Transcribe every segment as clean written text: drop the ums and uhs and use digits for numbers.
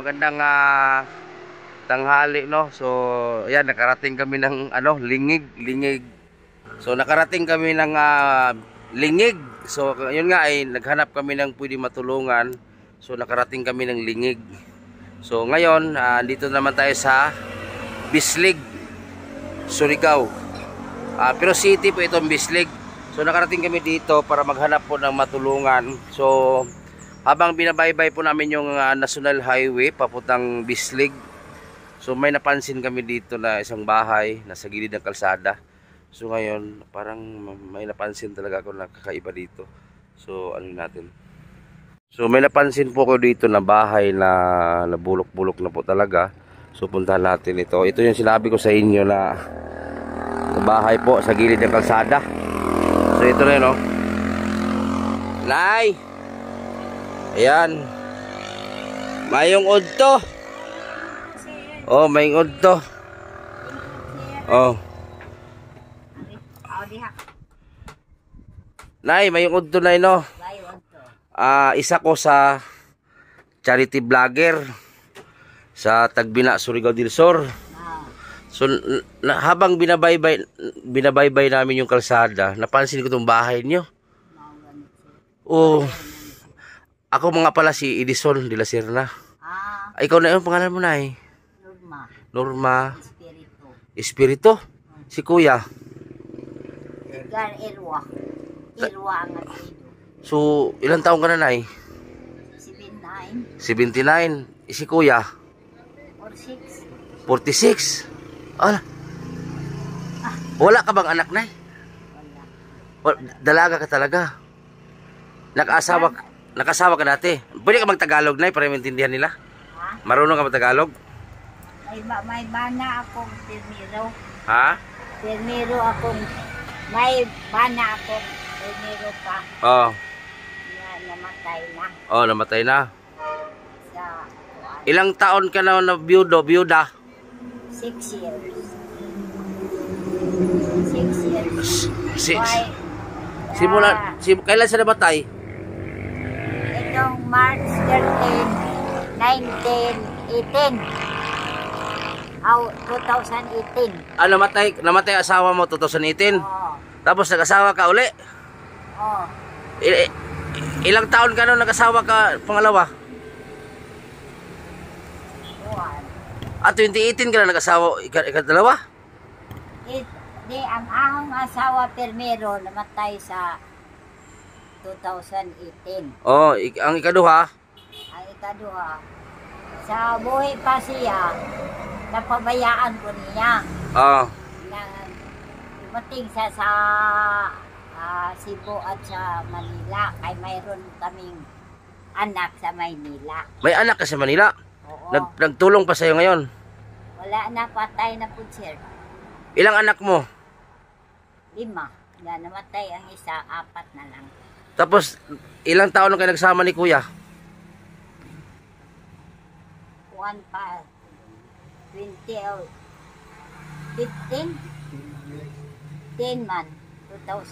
magandang tanghali, no. So, ayan, nakarating kami ng Lingig. So, nakarating kami ng Lingig. So, yun nga ay naghanap kami ng pwede matulungan. So, nakarating kami ng Lingig. So, ngayon, dito naman tayo sa Bislig, Surigao. Pero city po itong Bislig. So, nakarating kami dito para maghanap po ng matulungan. So, habang binabaybay po namin yung National Highway papuntang Bislig, so may napansin kami dito na isang bahay nasa gilid ng kalsada. So ngayon parang may napansin talaga ako na kakaiba dito. So ano natin. So may napansin po ko dito na bahay na nabulok-bulok na po talaga. So puntahan natin ito. Ito yung sinabi ko sa inyo na bahay po sa gilid ng kalsada. So ito na yun, oh. Nay! Ayan. Mayong udto. Oh, mayong udto. Oh. Nay, mayong udto na no. Isa ko sa charity vlogger sa Tagbina, Surigao del Sur. So habang binabaybay namin yung kalsada, napansin ko tong bahay niyo. Oh. Ako mga pala si Edison de la Serna. Ikaw na yung pangalan mo na eh. Norma. Espiritu. Si Kuya. Irwa ang apelyido. So, ilang taong ka na, Nay? 79. 79. Si Kuya? 46. 46. Wala ka bang anak, Nay? Wala. Dalaga ka talaga. Nakasawa ka dati. Pwede ka mag-Tagalog, Nay, para maintindihan nila? Ha? Marunong ka mag-Tagalog? May bana akong permiro. Ha? Permiro akong, may bana akong permiro pa. Oo. Namatay na. Oh, namatay na. Sa Ilang taon ka na biyuda? 6 years. 6 years. Kailan siya namatay? Itong March 13, 1918. 2018. Namatay asawa mo 2018. Oo. Tapos nag-asawa ka uli. Oo. Ilang taon ka nung nag-asawa ka pangalawa? 2018 ka na nag-asawa ikadalawa? Di, ang ahong asawa permero namatay sa 2018. Oh, ang ikaduha? Ang ikaduha, sa buhay pa siya, napabayaan ko niya. Oh. Dumating siya sa Cebu at sa Manila, kay mayroon kaming anak sa Maynila. May anak ka sa Manila? Oo. Nagtulong pa sa'yo ngayon? Wala na, patay na po sir. Ilang anak mo? 5. Na namatay ang isa, 4 na lang. Tapos, ilang taon na kayo nagsama ni Kuya? 1 pa. 20 or 15? 10 man. 2010.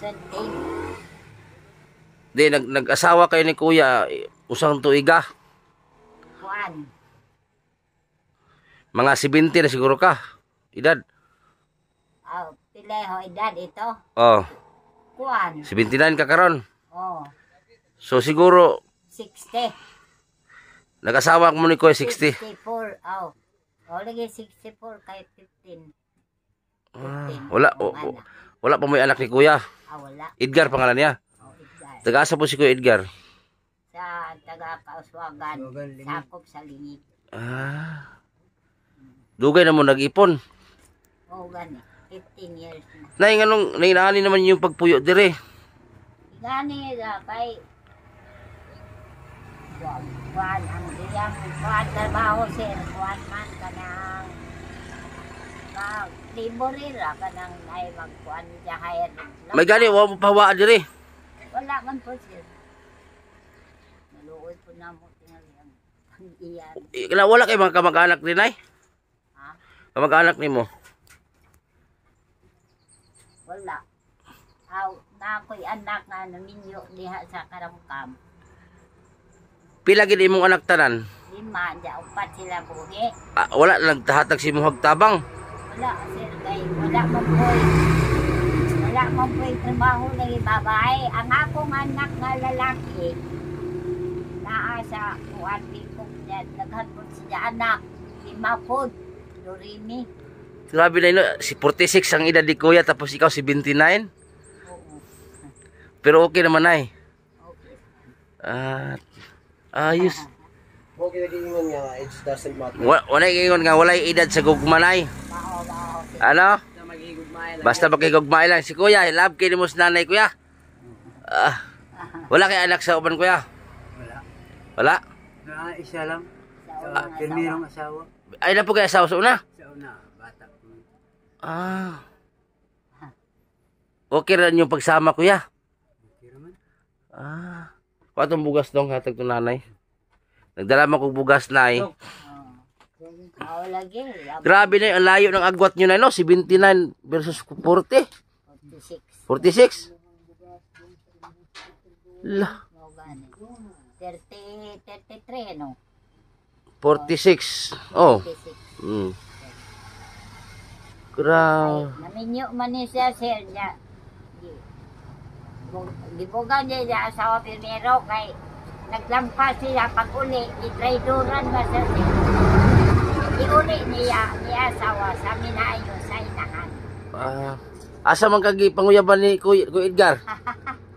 Di, nag-asawa kayo ni Kuya, usang tuiga. 1. Mga 70 na siguro ka. Edad. Pileho edad ito. Oh. 1. 79 ka karon. Oh. So siguro 60. nag-asawa mo ni Kuya 60. 64. Oh. O lagi 64 kay 15. 15. Wala pa may anak ni Kuya. Wala. Edgar pangalan niya. Oh, Edgar. Taga-asa po si Kuya Edgar? Sa taga-Kauswagan. Sakop sa Lingig. Dugay na mo nag-ipon. Oh, gani. 15 years na. Nay, anong nainani naman yung pagpuyo dire? Gani kay Juan ang diyang kuan trabaho sir. Juan man kanang liborera kanang ay magkuan siya hire. May gani, wala mo pahawaan dire. Wala man po sir. Naluoy po na mo tingali ang pag-iyan. Wala kay mga kamag-anak din ay? Ha? Kamag-anak ni mo? Wala. Na ako'y anak nga naminyo diha sa Karamkam. Pila gid imong anak tanan? 5. Lima, dya, upat sila buhi. Wala lang tahatag si muhag tabang. Wala, sir, kay wala mo po'y. Wala mo po'y trabaho ng babae. Ang akong anak na lalaki, naa sa kuwan bikog niya, naghanpon siya anak, lima po, Dorimi. Grabe na yun, si 46 ang edad ni kuya, tapos ikaw si 29. Oo. Pero okay naman ay. Okay. Ayos. Okay lagi ingon nga it doesn't matter. Wala ingon nga walay edad sa gugmanay. Mao. Ano? Basta magkigugmay lang si kuya. Love kay mo sa nanay kuya. Wala kay anak sa uban kuya. Wala. Wala? Na isa lang. Sa unang asawa. Pirmirong asawa. Ay na po kay asawa sa una. Sa una, bata. Okay rin yung pagsama kuya. Okay naman. Patong bugas dong hatag to nanay. Nagdala mo kong bugas na eh. Mao lagi. Grabe na yun, ang layo ng agwat nyo na no, 79 versus 40. 46. 46. Lah, Mao gani. 33 no. 46. Oh. 46. Grabe. Naminyo man ni siya sir niya. Gibugan niya asawa primero kay naglampas siya pag uli, itrayduran ba siya siya. Iuli niya asawa sa minayo sa inahan. Asa man kagi panguyaban ni Kuya Edgar?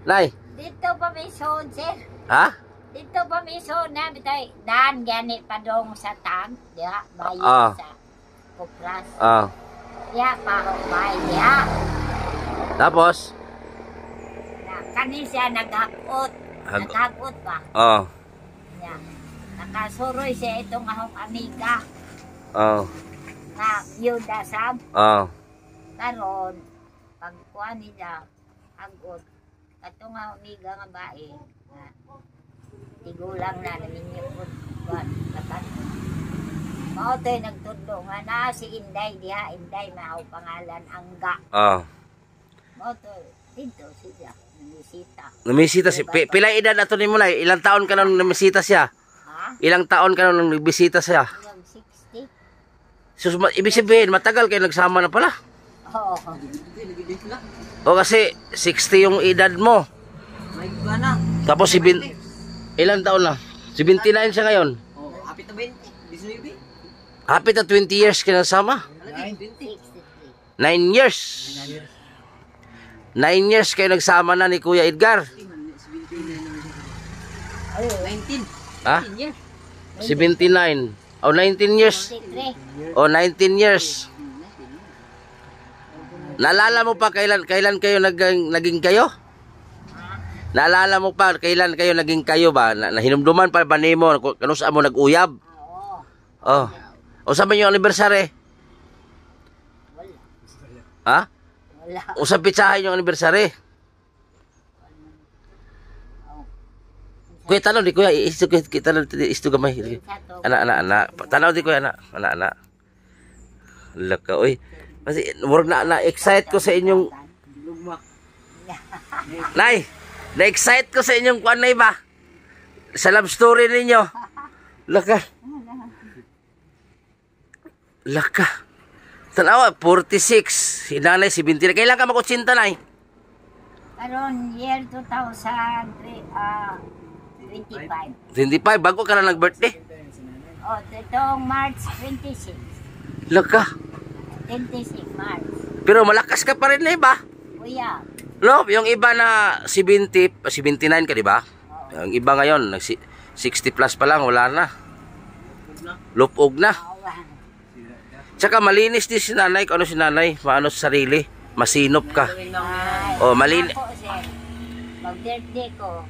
Nay. Dito pa may son sir. Ha? Dito pa may son na bitay daan gani padong sa tag, diha bayo sa Kupras. Diha pa ho bay diha. Tapos? Kani siya naghakot. Naghakot ba? Yan. Nakasuroy siya itong ahong amiga. Na yuda sab. Karon pagkuha niya agot. Katong ahong amiga nga bae. Tigulang na naminyo po. Lakat. Mao to'y nagtudlo nga na si Inday diha. Inday mao pangalan Angga. Mao to'y dito siya. Namisita si pila edad ato nimo nay? Ilang taon ka nang namisita siya? Ha? Ilang taon ka nang nagbisita siya? Ilang 60? So ibig sabihin matagal kayo nagsama na pala. Oo. O kasi 60 yung edad mo. Tapos ilang taon na? 79 siya ngayon. Happy to 20. Happy na 20 years ka nasama? 9 years. 9 years kayo nagsama na ni Kuya Edgar. 19. Ha? 79. O 19 years. 23. O 19 years. Naalala mo pa kailan kayo naging kayo? Naalala mo pa kailan kayo naging kayo ba? Nahinumduman pa ba nimo kano sa mo nag-uyab? Oo. O sa yung anniversary? Ha? Wala. Usap pitsahin yung anniversary. Kuya tanong di kuya isto kita isto gamay. Anak. Tanaw di kuya anak. Laka oy. Kasi murag na excite ko sa inyong Nay. Na-excite ko sa inyong kuan nay ba? Sa love story ninyo. Laka. Tanawa 46. Si nanay 70. Kailan ka makutsinta nay? Karon year 2025. 25 bago ka na nag-birthday. Oh, itong March 26. Laka. 26 March. Pero malakas ka pa rin na iba. Kuya. No, yung iba na 79 ka, di ba? Yung iba ngayon, 60 plus pa lang, wala na. Lupog na. Tsaka malinis din si nanay. Kung ano si nanay, maano sa sarili. Masinop ka. Oh, malinis. Ako, sir, mag-birthday ko,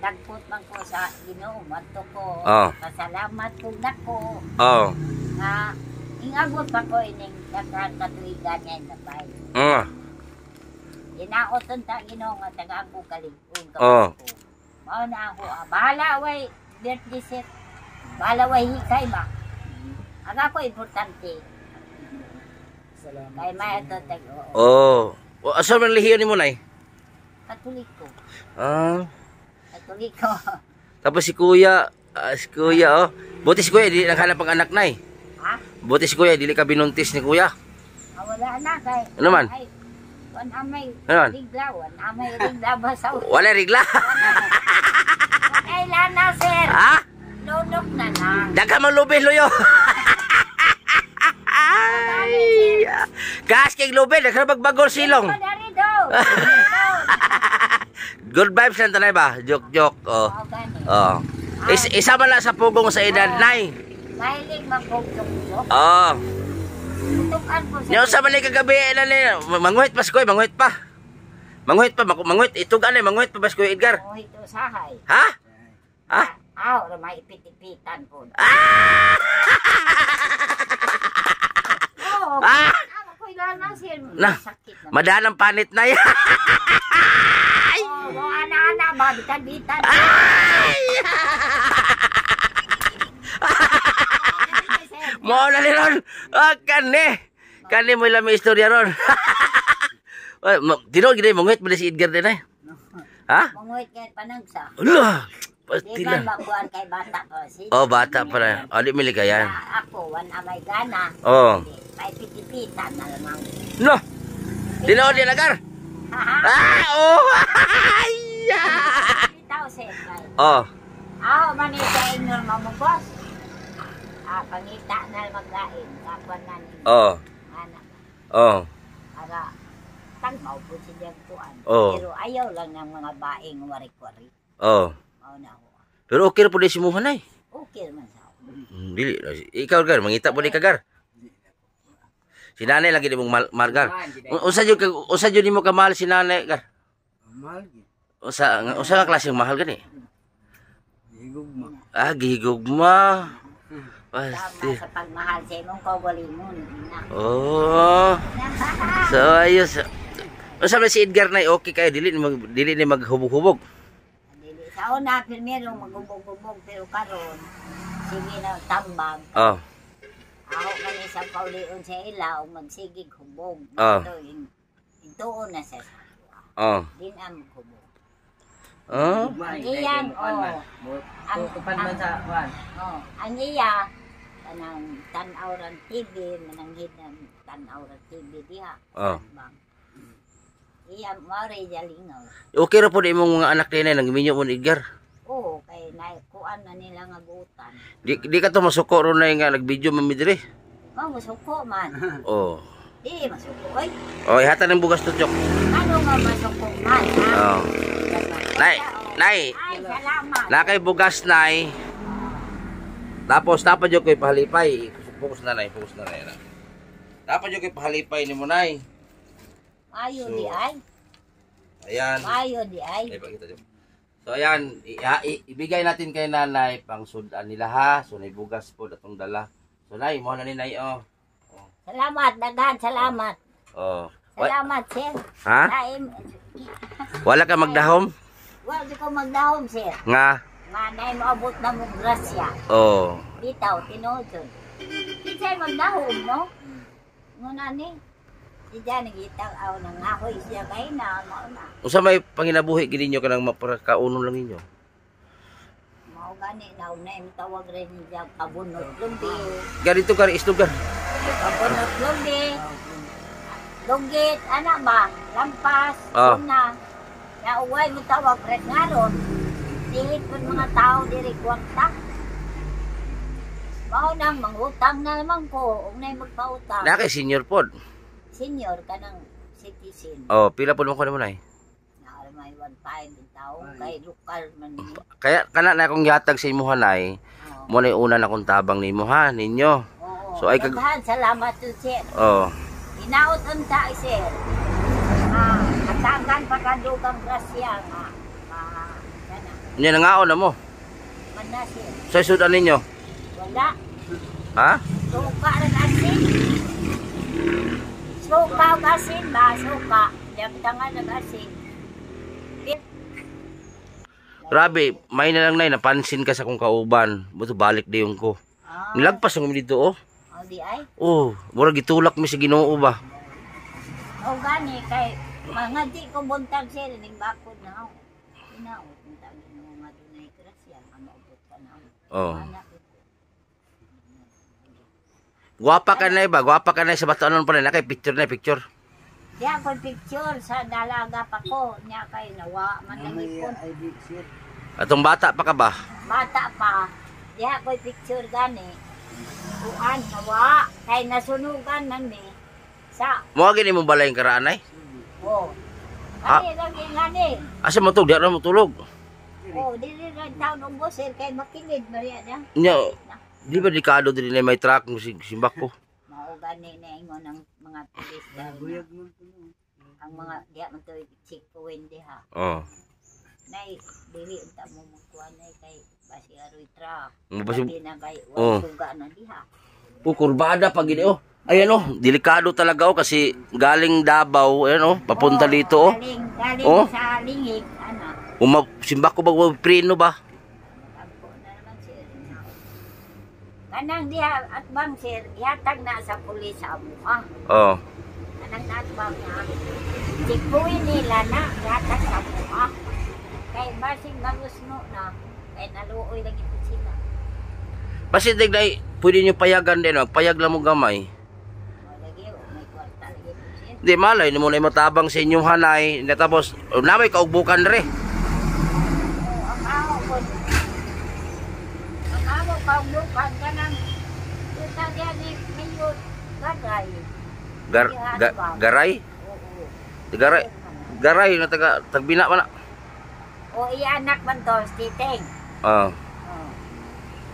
dagpot man ko sa Ginoo, mato ko, pasalamat ko na ko, na ingabot pa ko ining daghang katuigan niya na bahay. Inaoton ta Ginoo nga tagaan ko kaligong ko. Mao na ako, bahala way birthday set, bahala way hikay ba? Ang ako importante. Salamat. Kay may ito tayo. Asa man lihiyon ni mo nay? Katoliko. Ah. Katoliko. Tapos si kuya, Si kuya, oh. Buti si kuya, di naghanap ang anak na eh. Ha? Buti si kuya, dili ka binuntis ni kuya. Wala na kay. Ano man? Ay, wan amay Ano man? rigla, wan amay rigla basaw. Wala regla. Kailan na, sir? Ha? Lulok na lang. Daga mang lubin, Luyo. Ay. Gas kay lubin, nagkabagbagol silong. Madari daw. Good vibes lang tanay ba? Joke. Oh. Gani. Oh. Isa man lang sa pugong sa edad, nay. Mahilig magpugtok-tok. Oh. Tutukan po Nyo sa man kagabi na nila. Manguhit pa si kuya, manguhit pa. Manguhit. Itog anay, manguhit pa ba si kuya Edgar? Oh, ito sahay. Ha? Ha? Aw, may ipit-ipitan po. Oo. Ah! Ako ko ilan sir. Na. Sakit na. Madalang panit na yan. Oo, ana-ana ba? Bitan-bitan. Ay! Mo na ni ron. Kani mo lang may istorya ron. Tino gid mo ngit si Edgar din ay. Ha? Manguhit kay panagsa. Ala. Di Pastila. ba makuhan kay bata ko? Sige. Oh, bata pa na. O, di mili ka yan. Ako, wan amay gana. Oh. May pitipitan na lamang. No. Tino di nagar. Haha. Oh. Ay. Bitaw sir. Kay. Oh. Ako, manita inyo mamugos. Pangita na magkain. Kapan na ni Oh. anak. Oh. Para tangmaw po siya kuan. Oh. Pero ayaw lang ng mga baing warik-warik. Oh. Mao na ako. Pero okay ra po di si Muhanay. Okay man sa ako. Dili. Ikaw gar, mangita po di ka gar. Si nanay lagi di mong margar. Usa jud nimo ka mahal si nanay gar. Mahal gid. Usa nga klaseng mahal gani. Higugma. Gihigugma. Tama Pasti. sa pagmahal sa imong kaugalingon. Oh. So ayos. Usa ba si Edgar na okay kayo dili ni maghubog-hubog. Dili sa una pirmero magubog-ubog pero karon sige na tambag. Oh. Ako kani sa paulion sa ila ug magsigig hubog. Ah. Ituon na sa sakwa. Oh. Din am hubog. Oh. Ang iyan Ang tupan man sa kuan. ang iya kanang tan-aw ran TV mananghid ng tan-aw ran TV diha. Oh. Bang. Iya mare jalingaw. Okay ra po di imong mga anak dinay nang minyo mo ni Edgar. Oo, kay kuan na nila nga buutan. Di ka to masuko ron na nga nag-video mamidre. Oh, masuko man. Oh. Di masuko oy. Oh, ihata ng bugas to chok. Ano nga masuko man? Ha? Oh. Nay, nay. Ay, salamat. Na kay bugas nay. Tapos jud koy pahalipay. Fokus na nay. Dapat jud koy pahalipay nimo nay. Mayo So, di ay. Ayan. Mayo di ay. Ay, pakita dyan. So ayan, ibigay natin kay nanay pang sudan nila ha. So naibugas po datong dala. So nay, mo na ni nay oh. Salamat, daghan salamat. Oh. Salamat, sir. Ha? Taim. Wala ka magdahom? Wa di ko magdahom, sir. Nga. Nga nay maabot na mo grasya. Oh. Bitaw tinuod. Kinsay magdahom mo? Nguna ni. Di dyan nagitang aw nang ahoy siya kay na mao na. Unsa may panginabuhi gid ninyo kanang maparakaunon lang ninyo? Mao gani na una im tawag rin niya kabunot lumbi. Ganito ka islugan. Kabunot lumbi. Lugit ana ba? Lampas Ah. una. Ya uway mo tawag rin ngaron. Dihit pud mga tao diri kwarta. Mao nang mangutang na naman ko, ug nay magpautang. Na kay senior pod. Senior ka ng citizen. Oh, pila pod mo ko nimo nay? Na may 1.5 in tao kay lokal man ni. Kaya kana na akong gihatag sa imuha nay. Mo na una na akong tabang nimo ha, ninyo. Oo. So, ay daghan salamat to sir. Oh. Inaot unta sir. Katagan pa kadugang grasya nga. Kana. Nya nangaon na mo. Man na sir. Sa sudan ninyo. Wala. Ha? Suka rin asin. Suka o asin ba? Suka. Dagdangan ng asin. Grabe, may na lang nay napansin ka sa kong kauban. Buto balik dayon ko. Nilagpas ang dito oh. O di ay. Oh, mura gitulak mi sa Ginoo ba. O gani kay mga di ko buntag sir ning bakod na ako. Inaot unta Ginoo nga dunay grasya nga maabot ka na ako. Oh. Anak. Guwapa ka na ba? Guwapa ka na sa batanon pa na kay picture na picture. Diya ko picture sa dalaga pa ko. Niya kay nawa man ang ipon. ID, sir. Atong bata pa ka ba? Bata pa. Diya ko picture gani. Kuan nawa. Kay nasunugan man ni. Sa, Mo gini mo balay ang karaanay? oh. Ah. Kani lagi ngani. Asa mo tug di ra mo tulog. Oh, dili ra taon ng boser kay makilid Maria niya. Nya, di ba delikado diri na may truck mo simbak ko? Mao gani na ingon ng mga pulis dahil Buyag mo po no. ang mga diya man to checkpoint diha. Oh. Nay dili unta mo magkuan nay kay basi aroy truck. Basi Sabi na kay Oh. tuga na diha. kurbada pag gini oh. Ayan oh, delikado talaga oh kasi galing Davao, ayan oh, papunta dito oh. Galing Oh. sa lingig ana. Simbak ko ba preno ba? Tagpo na naman sir. Kanang diha at bang sir, ihatag na sa pulis sa amuha. Oh. Kanang natbang na. Checkpoint nila na ihatag sa amuha. Kay basing galusno na. Kay naluoy lagi po sila. Basi digday pwede niyo payagan din oh, payag lang mo gamay. O lagi, may kwarta lagi po sir. Di malay ni mo na matabang sa inyong hanay, natapos namay kaugbukan re. Ang ako po. Ang ako kaulukan ka ng kita diyan ni Mayor Gagay. Garay? Oo. Garay. Garay na tagbina man na. O ianak man to, Titeng. Oh.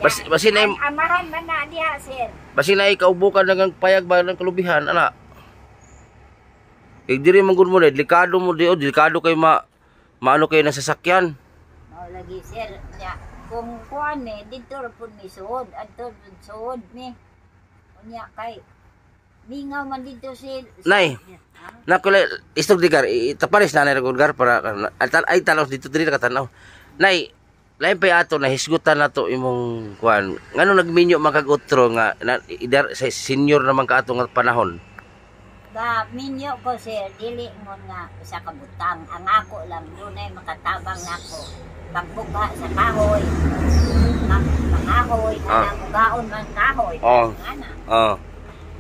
Basi na Amahan man na diha, sir. basi na ikaubukan ng payag ba ng kalubihan ana. Diri man gud mo delikado mo di oh, delikado kay maano kayo na sasakyan. Mao lagi, sir. Ya, kung kuan ni dito ra pud mi suod, adto pud suod mi. Unya kay mingaw man dito sir. Nay. Nakula istog digar itapares na na gar para ay talos dito diri katanaw. Nay, lain pa ato na hisgutan nato imong kuan. Ngano nagminyo makagutro nga idar sa senior naman ka ato nga panahon. Ga minyo ko sir, dili mo nga usa ka butang. Ang ako lang dunay makatabang nako. Pagbuka sa kahoy. Kahoy, mugaon man kahoy. Oh. Ana. Oh.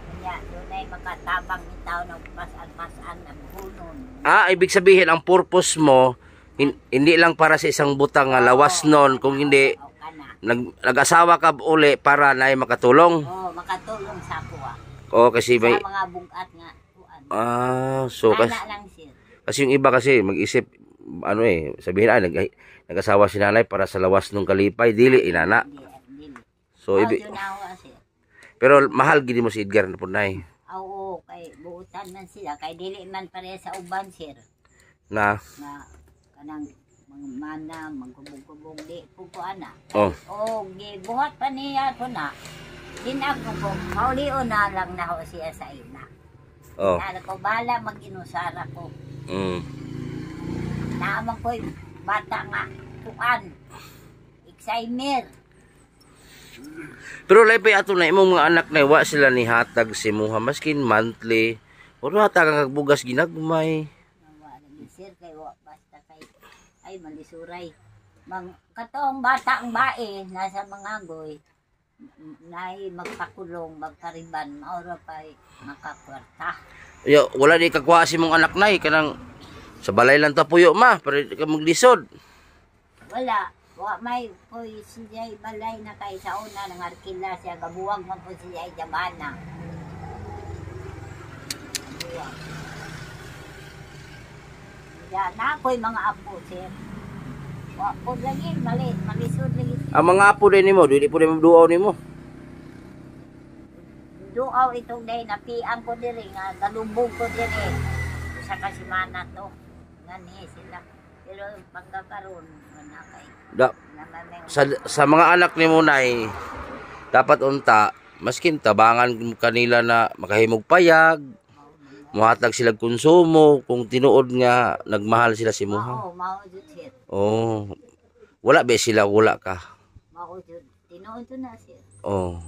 Kanya dunay makatabang bitaw ng pasan-pasan ng bunon. Ibig sabihin ang purpose mo hindi lang para sa isang butang nga lawas nun, kung hindi O kana. nag-asawa ka uli para na makatulong. Oh, makatulong sa kuha. O kasi may Sa mga bugat nga kuan. so Ana lang sir. kasi yung iba kasi mag-isip ano sabihin nag-asawa si nanay para sa lawas nung kalipay dili inana. Dili. So Sir. pero mahal gid mo si Edgar na punay Oo, kay buutan man sila kay dili man pare sa uban sir. na Kanang mga mana magkubog-kubog di pupo ana. oh O gibuhat pa niya to na. Dinako ko maulion na lang na ho siya sa ina. oh Nala ko bala mag-inusara ko. Naamang ko bata nga kuan. Excimer. pero lay pa ato na imong mga anak na wa sila ni hatag si muha maskin monthly oro hatag ang bugas ginagmay. Nawa lagi sir kay wa basta kay ay malisuray. Katong bata ang bae nasa mga goy. Nay magpakulong magkariban maura pay makakwarta. Yo, wala di kagwa si mong anak nay kanang sa balay lang ta puyo ma para ka maglisod. Wala. Wa may koy siya balay na kay sa una ng arkila siya gabuwag man po siya jabana. Ya na koy mga apo sir. Wa po lagi malisod lagi. Ang mga apo din nimo, dili po din duaw nimo. Duaw itong day napiang ko diri nga galubog ko diri. Sa kasimana to. Ngani sila. Pero pagkakaroon wala kay Sa mga anak nimo nay dapat unta maskin tabangan kanila na makahimog payag, muhatag sila konsumo kung tinuod nga nagmahal sila si muha. Oo, mao jud sir. Oh. Wala ba sila wala ka? Mao jud tinuod to na sir. Oh.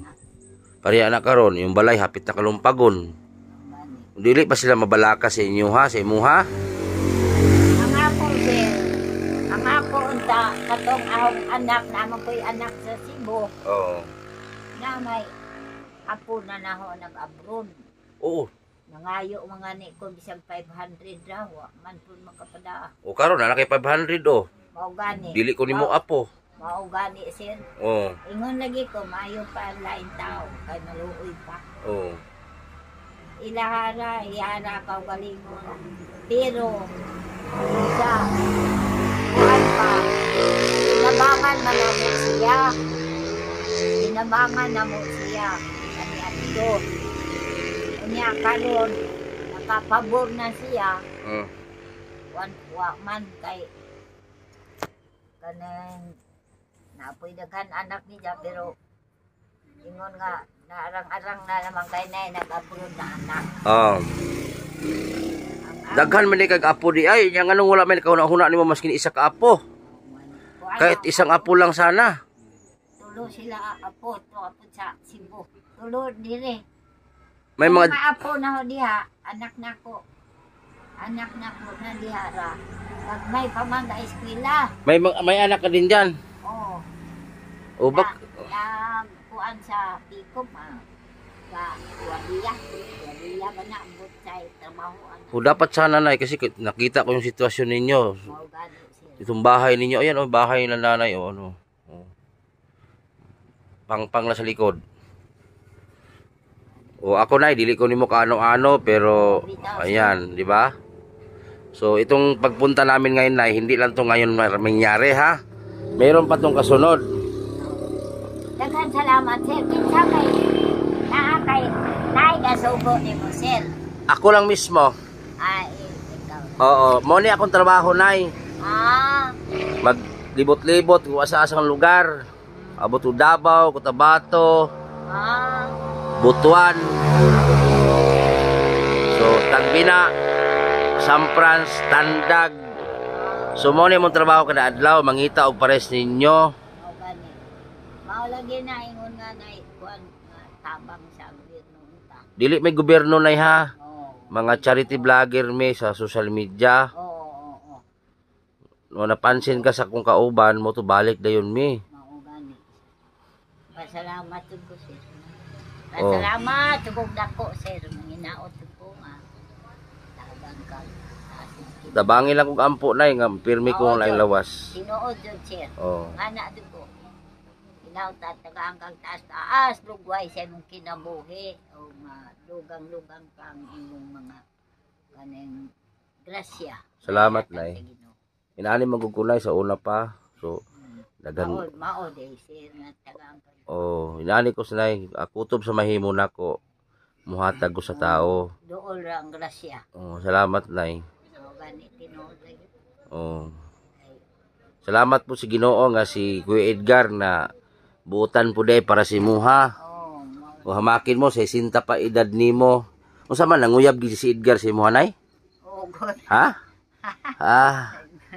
Pari anak karon yung balay hapit na kalumpagon. Dili pa sila mabalaka sa inyo ha, sa imuha. Ang ako sir, ang ako unta katong ahong anak naman ko'y anak sa Cebu. Oo. Na may apo na naho nag-abroad. Oo. Nangayo mga ni ko bisag 500 raw. Man po makapada. O karon na kay 500 oh. Mao gani. Dili ko nimo apo. Mao gani sir. Oo. Ingon lagi ko maayo pa ang lain tao kay maluoy pa. Oo. Ilahara, ihara ka galing mo. Pero sa kuan pa. Inabangan na mo siya. Inabangan na mo siya. Kani ato. Unya karon nakapabor na siya. Wa man kay kanang napoy daghan anak niya pero ingon nga naarang-arang na naman kay nay nag-abroad na anak. Daghan man ni kag apo di ay yang anong wala man kahuna-huna nimo maskin isa ka apo. Kahit isang apo lang sana. Tulo sila apo, to apo sa Cebu. Tulo dire. May mga apo na ho diha, anak nako. Anak nako na diha ra. Pag may pamangga eskwela. may anak ka din diyan. Oo. O bak kuan sa Picom sa Wadiya ba na ambot sa trabaho. O dapat sana nay kasi nakita ko yung sitwasyon ninyo. Itong bahay ninyo, ayan oh, bahay ng nanay o ano. Oh. Pang na sa likod. O ako nay, dili ko nimo kaano-ano pero ayan, di ba? So itong pagpunta namin ngayon nay, hindi lang to ngayon mangyari ha. Meron pa tong kasunod. Daghan salamat sir. Kinsa kay naakay naigasubo ni mo sir. Ako lang mismo. Ay, ikaw. Oo, mo ni akong trabaho nay. Maglibot-libot kung asa-asang lugar. Abot ko Davao, Cotabato, Butuan. So Tagbina, Sampras, Tandag. So mo ni mong trabaho kada adlaw mangita og pares ninyo. Mao lagi na ingon nga na kuan tabang sa gobyerno unta. Dili may gobyerno nay ha. Oo. Mga charity vlogger may sa social media. Oo. No napansin ka sa kung kauban mo to balik dayon mi. Mao gani. Pasalamat jud ko sir. Pasalamat tugog dako sir manginaot ko nga. Tagang ka. Tabangi lang kog ampo nay nga pirmi ko laing lawas. Tinuod jud sir. Oo. Ana jud ko. Tagaan kang taas-taas, lugway sa imong kinabuhi o lugang-lugang kang imong mga kaneng grasya. Salamat nay. Inaani magugulay sa una pa. So dagan mao day sir nga tagaan kang. Oh, inaani ko sa nay kutob sa mahimo nako. Muhatag ko sa tao. Dool ra ang grasya. Oh, salamat nay. So gani tinuod lagi. Oh. Salamat po si Ginoo nga si Kuya Edgar na buutan po day para si Muha. O hamakin mo, 60 pa edad nimo. Unsa man nanguyab gid si Edgar si Muha nay? Oo, good. Ha?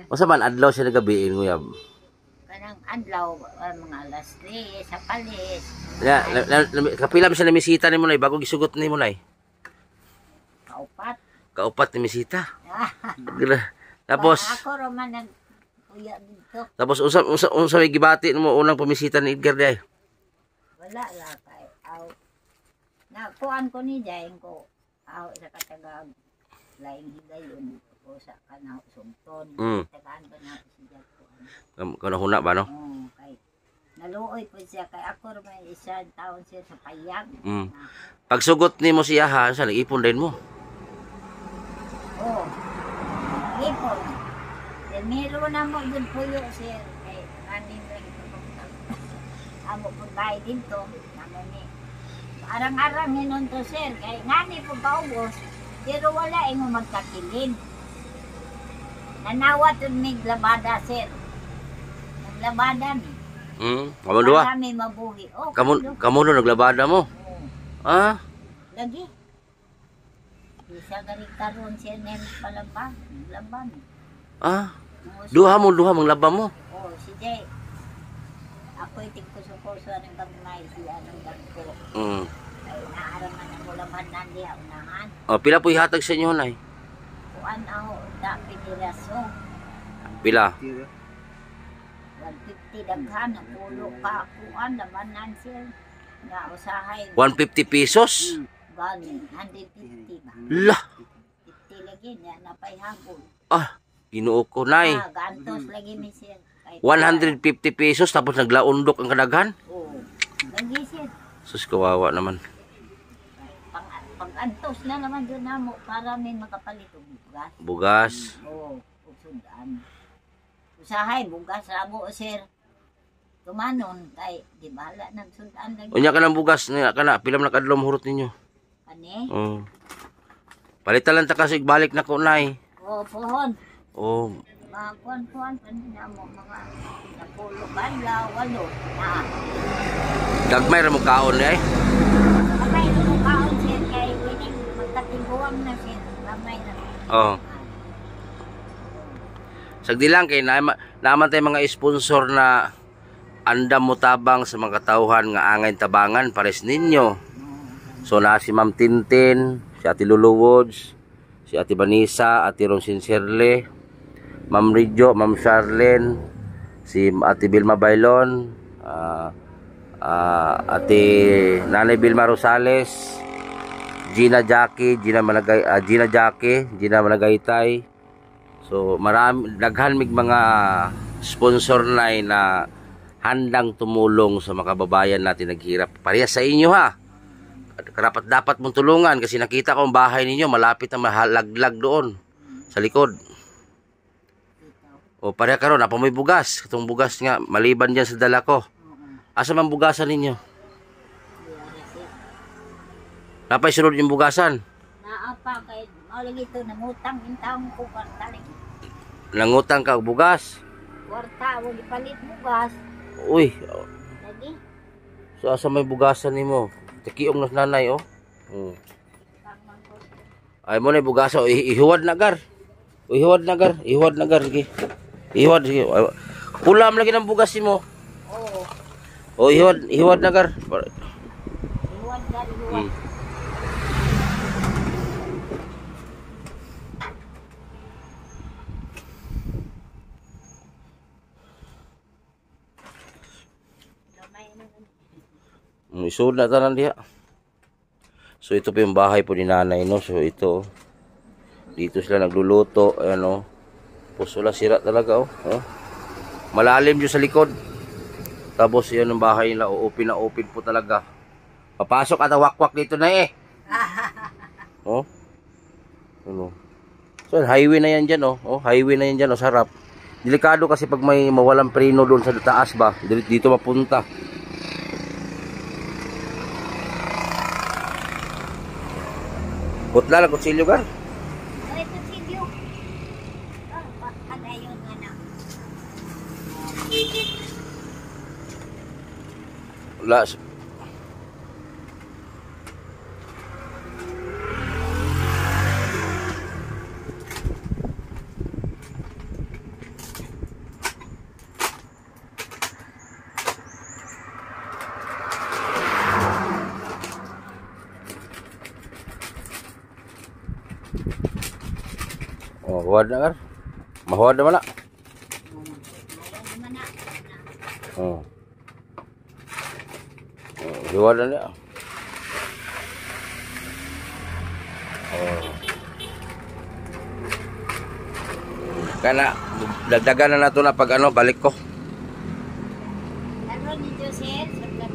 Unsa man adlaw siya nagabi nguyab? Kanang adlaw mga alas 3 sa palis. Ya, kapila siya namisita nimo nay bago gisugot nimo nay? Kaupat ni misita. Tapos ako ro man nag kuya dito. Tapos unsa may gibati mo unang pamisita ni Edgar day? Wala la kay na kuan ko ni dayon ko sa katagag laing higayon ko sa kanang sumton. Tagaan ba na siya ko. Kana huna ba no? Kay naluoy po siya kay ako ro may isang taon siya sa payag. Pag sugot nimo siya ha, sa ipon din mo. Ipon. Meron na mo dun po yun, sir. Kaya kanin lang ito. Amo po tayo dito. Naman ni. Arang-arang yun to, sir. Kaya ngani po paubos. Pero wala yung magkakilin. Nanawat yung naglabada, sir. Naglabada ni. Kamu dua? Kami mabuhi. Kamu doon naglabada mo? Lagi. Bisa galing karoon siya na palabang. Naglabang. Duha mong laba mo? Oo, si Jay. Ako itigkuso-kuso ng gamay siya ng ganito. Ay, naaraman ang ulaman nandiya unahan. Pila po ihatag sa inyo, nay? Kuan ako, da piniraso. Pila? 150 daghan ang pulo ka kuan naman nan sir. Nga usahay 150 pesos? gani 150 ba. Lah, 50 lagi niya napay hapon. Ginoo ko nay. Gantos lagi mi sir. 150 pesos tapos naglaundok ang kadaghan? Oo. Lagi sir. Sus, kawawa naman. Pag-antos na naman doon namo para may makapalit og bugas. Bugas. Oo, ug sudan. Usahay bugas ramo sir. Tumanon kay di bala nang sudan lagi. Unya ka ng bugas niya kana pila man kadlom hurot ninyo. Ani? Oh. Palitan lang ta kasi balik na ko nay. Oo, pohon. Oh, Mga kuan-kuan pa na mo mga napulo banlaw walo. Na. dagmay ra mo kaon ni ay. Kamay na mo kaon sir kay wining magkatingguang na sir. Kamay na. Oh. Sagdi lang kay naman tay mga sponsor na andam mo tabang sa mga katawhan nga angay tabangan pares ninyo. So na si Ma'am Tintin, si Ate Lulu Woods, si Ate Vanessa, Ate Ron Sincerle, Ma'am Ridjo, Ma'am Charlene, si Ate Vilma Bailon, Ate Nanay Vilma Rosales, Gina Jackie, Gina Managaytay. So marami daghan mig mga sponsor na handang tumulong sa mga kababayan natin naghirap. Parehas sa inyo ha. Karapat dapat mong tulungan kasi nakita ko ang bahay ninyo malapit na mahalaglag doon sa likod. O pareha karon napamoy bugas, katong bugas nga maliban diyan sa dala ko. Asa man bugasan ninyo? Napay sunod yung bugasan. Naapa kay maulagi to nangutang intawon ko kwarta lagi. Nangutang ka og bugas. Kwarta wali palit bugas. Uy, Lagi. so asa may bugasan nimo? Takiong nas nanay oh. Ay mo na bugasan, ihuwad na gar. Ihuwad na gar sige. Ihuwad sige. Kulam lagi ng bugas mo. Oo. Oh, ihuwad na gar. Iwan dari iwan. Isud na tanan diha. So ito po yung bahay po ni nanay no. So ito dito sila nagluluto, ayan oh. Pusula sira talaga oh. Malalim yung sa likod. Tapos yan ang bahay nila, open na open po talaga. Papasok at wakwak dito na eh. Oh. Ano? So highway na yan dyan oh. Highway na yan dyan oh, sarap. Delikado kasi pag may mawalang preno doon sa taas ba, dito mapunta. Putla lang kutsilyo gar. Ay, kutsilyo. Padayon nga na. Wala. Oh, huwad na gar. Mahuwad naman na. Oh. Huwad na niya. Oh. Kana dagdagan na nato na pag ano balik ko. Ano ni Josel?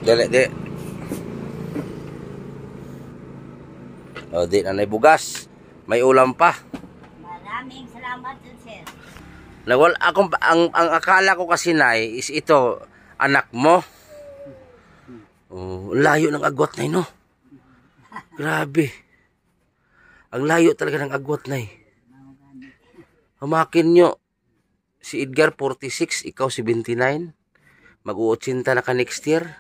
Dili. Oh, di na bugas. May ulam pa. Maraming salamat Josel. Nawal akong ang akala ko kasi nay is ito anak mo. Oh, layo ng agwat nay no. Grabe. Ang layo talaga ng agwat nay. Hamakin nyo si Edgar 46, ikaw 79. Mag-80 na ka next year.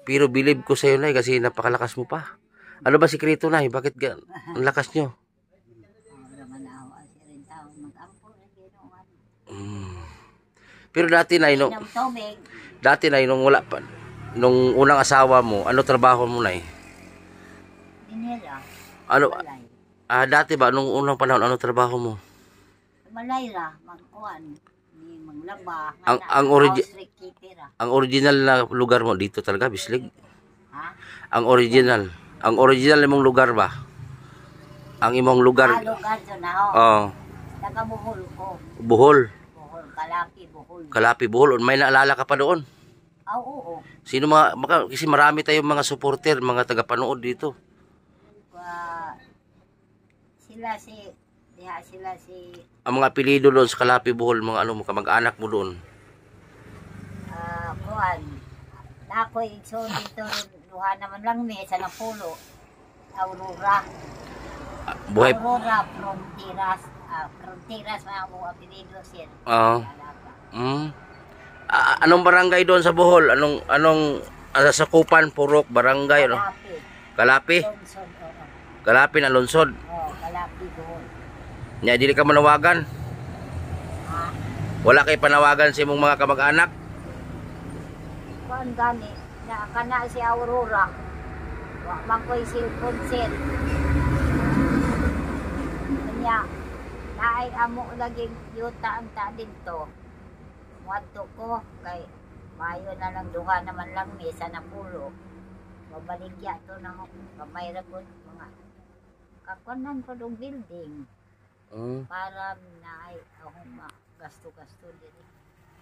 Pero believe ko sa iyo nay kasi napakalakas mo pa. Ano ba sikreto nay? Bakit ang lakas nyo? Pero dati na nung wala pa nung unang asawa mo, ano trabaho mo na Dinera. Ano dati ba nung unang panahon ano trabaho mo? Malayra, magkuan. Ni manglaba. Ang original na lugar mo dito talaga, Bislig? Ha? Ang original imong lugar ba? Ang imong lugar. Lugar dyan na ho. Oh, Taga Bohol ko. Bohol. Bohol, Kalapi, Bohol. Kalapi, Bohol. May naalala ka pa doon? Oo. Sino kasi marami tayong mga supporter, mga tagapanood dito. Sila si Ang mga apelyido doon sa Kalapi, Bohol, mga ano mo, kamag-anak mo doon. Kuan. Na ako so dito luha naman lang may sa Napulo. Aurora. Buhay. Aurora Frontiras mga mo apelido sir. Oo. Anong barangay doon sa Bohol? Anong sakupan, Purok, barangay, ano? Kalapi. Lungsod, oo. Kalapi na lungsod. Kalapi Bohol. Nya dili ka manawagan. Ha? Wala kay panawagan sa imong mga kamag-anak. Kuan gani na kana si Aurora. Wa man ko'y cellphone sir. Kanya naay amo laging yuta ang ta dito. Wadto ko kay mayo na lang duha naman lang mi sa Napulo. Mabaligya to na kamay ra ko mga kakunan ko dong building. Para naay akong gasto-gasto diri.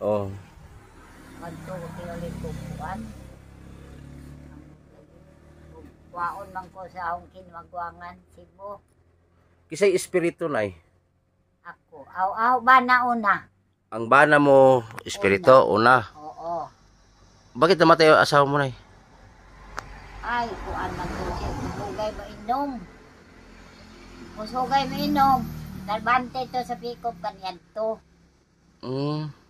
Oh. Wadto ko tinulit ko kuan. Waon man ko sa akong kinwagwangan Cebu. Kisay espiritu nay. Ako. Aw ba na una? Ang bana mo espiritu una. Oo. Bakit namatay ang asawa mo nay? Ay, kuan man ko siya. Kusugay mo inom. Kusugay mo inom. Narbante to sa pick-up kanyan to.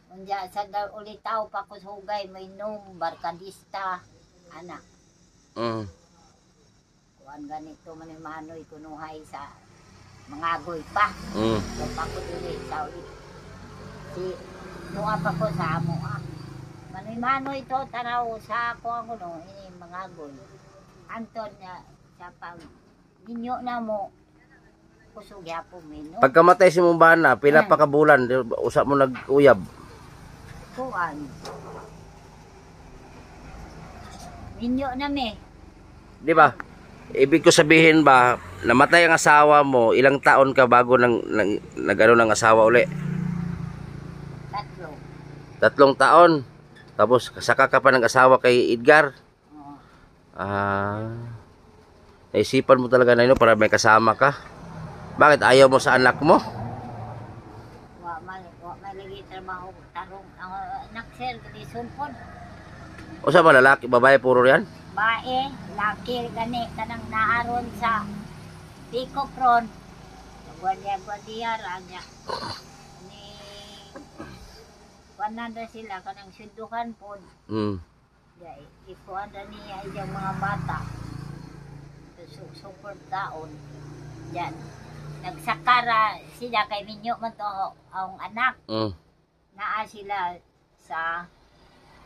Unja sa ulitaw pa kusugay mo inom. Barkadista. Anak. Kuan ganito manimanoy kunuhay sa mga agoy pa. So pa ko dili sa ulit. Si nuha pa ko sa amo manimanoy to tanaw sa ako ang kuno ini mga agoy. Anton niya sa pang ninyo na mo kusog yapon mino. Pagkamatay si mong bana, pila pa ka bulan usa mo nag-uyab. Kuan. Ninyo na me. Di ba? Ibig ko sabihin ba, namatay ang asawa mo, ilang taon ka bago nagano ng asawa uli? 3 taon. Tapos kasaka ka pa ng asawa kay Edgar. Naisipan mo talaga na yun para may kasama ka. Bakit ayaw mo sa anak mo? Wa malagi trabaho tarong ang anak sir di sumpon. O sa ba lalaki, babae puro yan? Bae, laki gani kanang naaron sa Pico Pron. Gwardiya ranya. Ni pananda sila kanang sundukan pod. Dai ikuan niya iyang mga bata. Super taon. Yan. Nagsakara sila kay minyo man to ang anak. Naa sila sa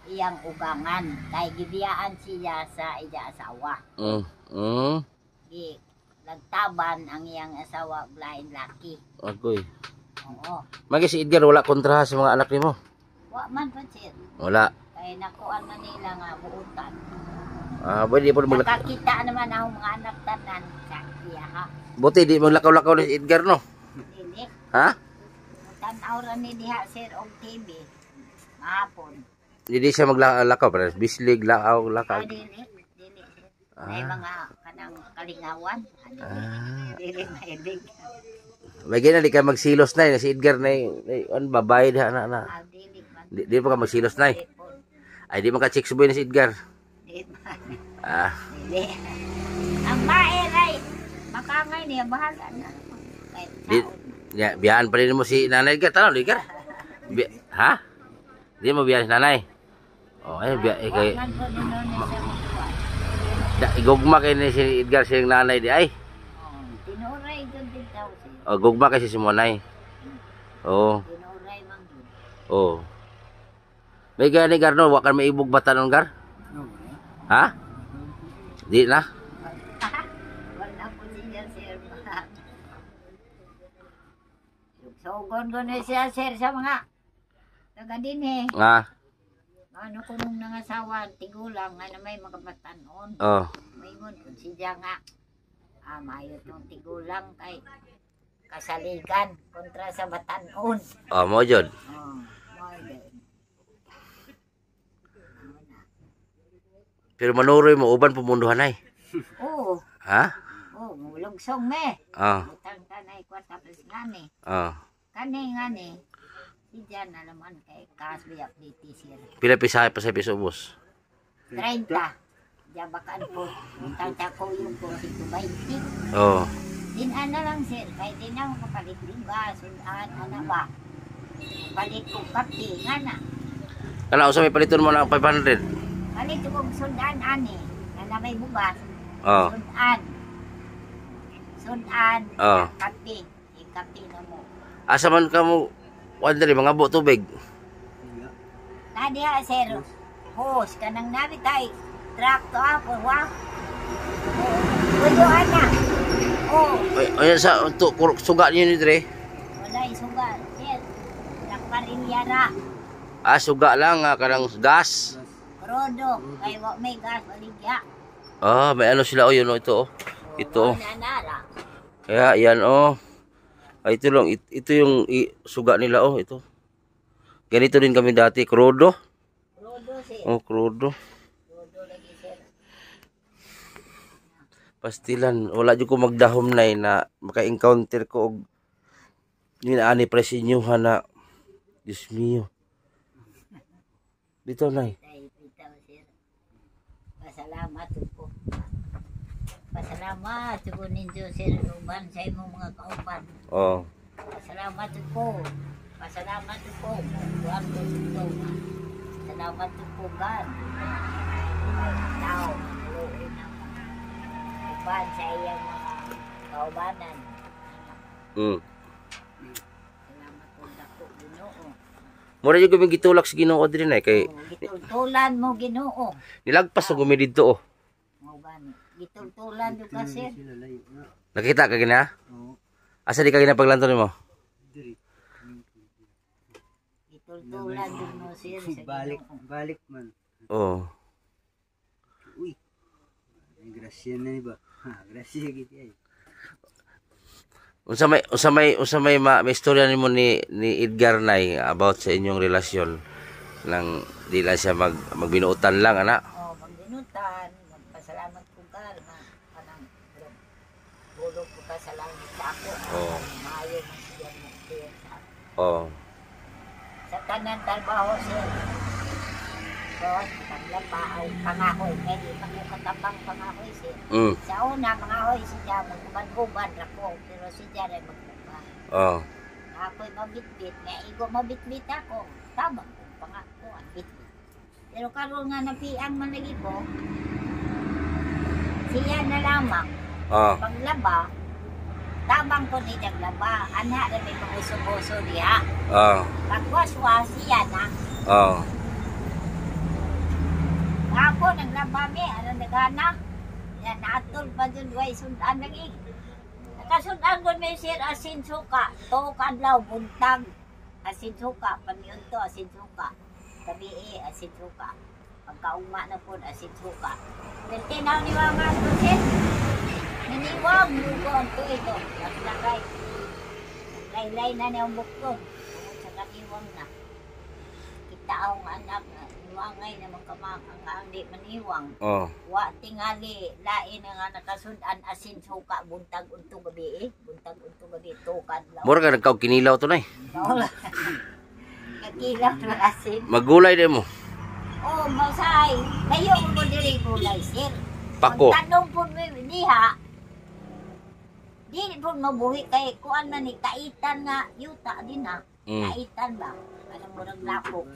iyang ugangan kay gibiyaan siya sa iya asawa. Nagtaban ang iyang asawa lain laki. Agoy. Oo. Magi si Edgar wala kontra sa mga anak nimo? Wa man pa sir. Wala. Kay nakuan na nila nga buutan. Pwede po nakakita naman ang mga anak tanan sa iya ha. Buti di maglakaw-lakaw ni si Edgar no? Dili. Ha? Tanaw ra ni diha sir og TV. Mahapon. Hindi siya maglakaw para bislig lakaw. Dili. May mga kanang kalingawan. Dili maibig. May ginali ka magsilos na si Edgar na babae na. Dili man. Di pa ka magsilos na ay di man ka chicks boy na si Edgar. Dili man. Dili. Ang bae ray makangay niya bahala na. Biyahan pa rin mo si Nanay Edgar. Tanong Edgar. Ha? Di mo biyahan si Nanay. Ay kay igugma kay ni si Edgar siyang nanay di ay. Tinuray gud daw siya. Gugma kay si Simonay. Tinuray man gud. May gani Gar no, wa ka maibog bata nun Gar? Ha? Di na. Wala po siya sir. So gon siya sir sa mga Taga din eh. Nga. Ano ko nung nangasawa, tigulang, nga na may mga batanon. Oh. Mayroon kung siya nga, mayot yung tigulang kay kasaligan kontra sa batanon. Oh, mo jud. Modern. Pero manuroy mo uban pumunduhan ay. Oo. Ha? Oo, mulugsong me. Oh. Utang tanay kwarta plus ngani. Oh. Kani ngani. Si Jan na naman kay Kasbi update siya. Pila pisahe pa sa piso ubos? 30. Jabakan po. Utang ta ko yung po si 20. Oh. Dinana lang sir, kay din ako kapalit liba, sundan, ana ba? Palit kong kapi, nga na. Kana usa may paliton mo na 500. Palit kong sundan, ani, na may bugas. Oh. Sundan. Sundan, Oh. kapi. Kapi na mo. Asa man ka mo wonder mga bo tubig. Tadi ha, sir. Hos, kanang nabi tay. Truck to ako, wa? Buduhan na. Oh. Ay sa to suga niyo ni dire. Wala isugal, sir. Nakparin yara. Suga lang kanang gas. Krodo, kay wa may gas, waligya. May ano sila yun ito Ito. Wala nara. Kaya yan ito lang ito yung suga nila ito. Ganito din kami dati, krudo. Krodo, sir. Krudo. Krodo lagi, sir. Pastilan, wala jud ko magdahom na maka-encounter ko og ani presinyuhan na Diyos mio. Dito nay. Tay, bitaw, sir. Pasalamat po. Pasalamat po ninyo, sir. Uban sa imong mga kauban. Oh. Pasalamat po. Pasalamat po. Buwan ko ito. Salamat po, God. Tao, maluin ang uban sa iyang mga kaubanan. Salamat po na po, Ginoo. Mura jud kami gitulak sa Ginoo diri nay kay Gitultulan mo, Ginoo. nilagpas og gumi didto Mo ba ni? Gitultulan yung kasi. Nakita ka gina? Oo. Asa di ka gina paglanton nimo? Diri. Gitultulan yung mo, sir. Sa Balik, Ginoo. balik man. Oh. Uy. Ay, grasya na ni ba? Grasya gitu ay. Unsa may may istorya nimo ni Edgar nay about sa inyong relasyon nang di lang siya magbinuotan lang ana. Magbinutan, magpasalamat ko ka na kanang bulog ko ka sa langit sa ako. Oo. Maayo man siya magtiyan sa ako. Oh. Sa tanan trabaho, sir. Boss, paglapaaw, pangahoy. Kaya di pa ko katabang pangahoy, sir. Sa una, mangahoy siya, magkuban-kuban ako. Pero siya rin magkuban. Oh. Ako'y mabitbit. Nga igo mabitbit ako. Tabang kong pangako ang bitbit. Pero karoon nga napiang man lagi ko, siya na lamang. Oh. Paglaba, tabang ko ni laba. Anak na may panguso-buso niya. Oh. Pagwaswas, siya na. Oh. Ako, naglaba mi. Ano nagana? Yan, naatol pa dun. Way, sundan lagi. Nakasundan ko may sir asin suka. To kadlaw, buntag. Asin suka. Paniyon to, asin suka. Tabii, asin suka. Pagkauma na po, asin suka. Tinaw ni mga to, sir. Naniwag, lugo ang to ito. Naglakay. Laylay na niya ang bukton. Sa kaniwang na. Kita ang anak na. Niwangay na magkamakang nga hindi maniwang. Oh. Wa tingali lain nga nakasundan asin suka buntag untong gabi buntag untong gabi tukan law. Mura ka nagkaw kinilaw to nay. Kakilaw ng asin. Magulay din mo. Oh, masay. Layo mo diri gulay, sir. Pako. Tanong po mo diha. Di po mabuhi kay kuan man ni kaitan nga yuta din ha. Kaitan ba? Anong murag lako.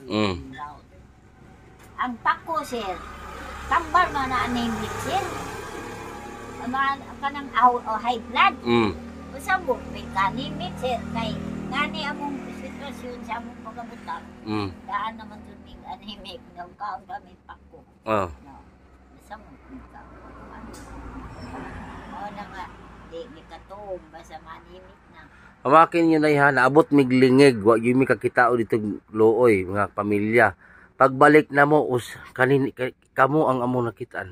Ang pako, sir, tambal nga na anemic, sir. Ang kanang high blood. Usabot, may kanimik, sir. Kay ngani among sitwasyon sa among pagkabutan. Daan naman doon may anemic. Nang kaon kami pako. Oh. No. Usabot, may kaon. O na nga. di mikatong basta manimik na. Hamakin yun na ha, naabot miglingig, wag yung mikakitao dito looy, mga pamilya. Pagbalik na mo, kamo ang amo nakitaan.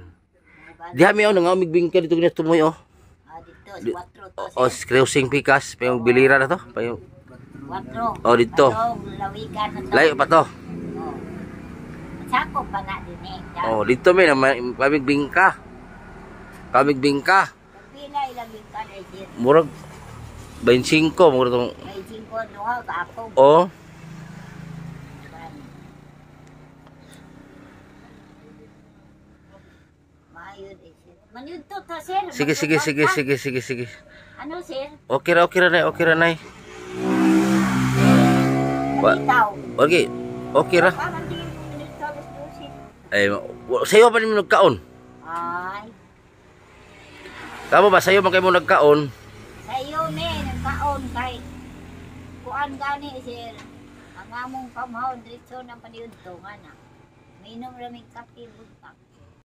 Diha mi nga umigbingka dito gina tumoy oh. Dito, 4 to. O crossing pikas, pa yung bilira na to, pa yung 4. oh dito. Lawigan na to. Layo pa to. Sakop pa na din eh. Oh, dito may kamigbingka. Kamigbingka. Pila ilang bingka na din. Murag 25 murag tong. May 5 duha ka ako. Oh. Manud to ta sir. Sige. Ano sir? Okay ra nay. Okay ra. Eh, sayo pa ni mo nagkaon? Ay. Kamo ba sayo man kay mo nagkaon? Sayo me nagkaon kay kuan gani sir. Ang among pamahon dito ng paniudto nga na. Minom ra mig kape butak.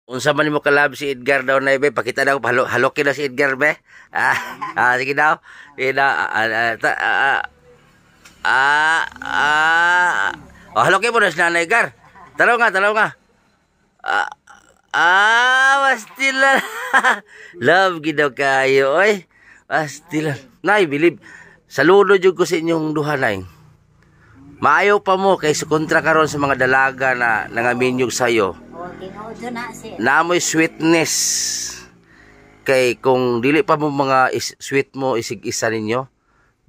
Unsa man nimo kalab si Edgar daw na be, pakita daw halokin na si Edgar be. Sige daw. Halokin mo na si Nanay Edgar. Taraw nga. Pastilan. Love gid daw kayo oy. Pastilan. Nay, bilib. Saludo jud ko sa inyong duha nay. Maayo pa mo kay sa kontra karon sa mga dalaga na nangaminyog sayo. Naamoy sweetness. Kay kung dili pa mo mga sweet mo isig-isa ninyo,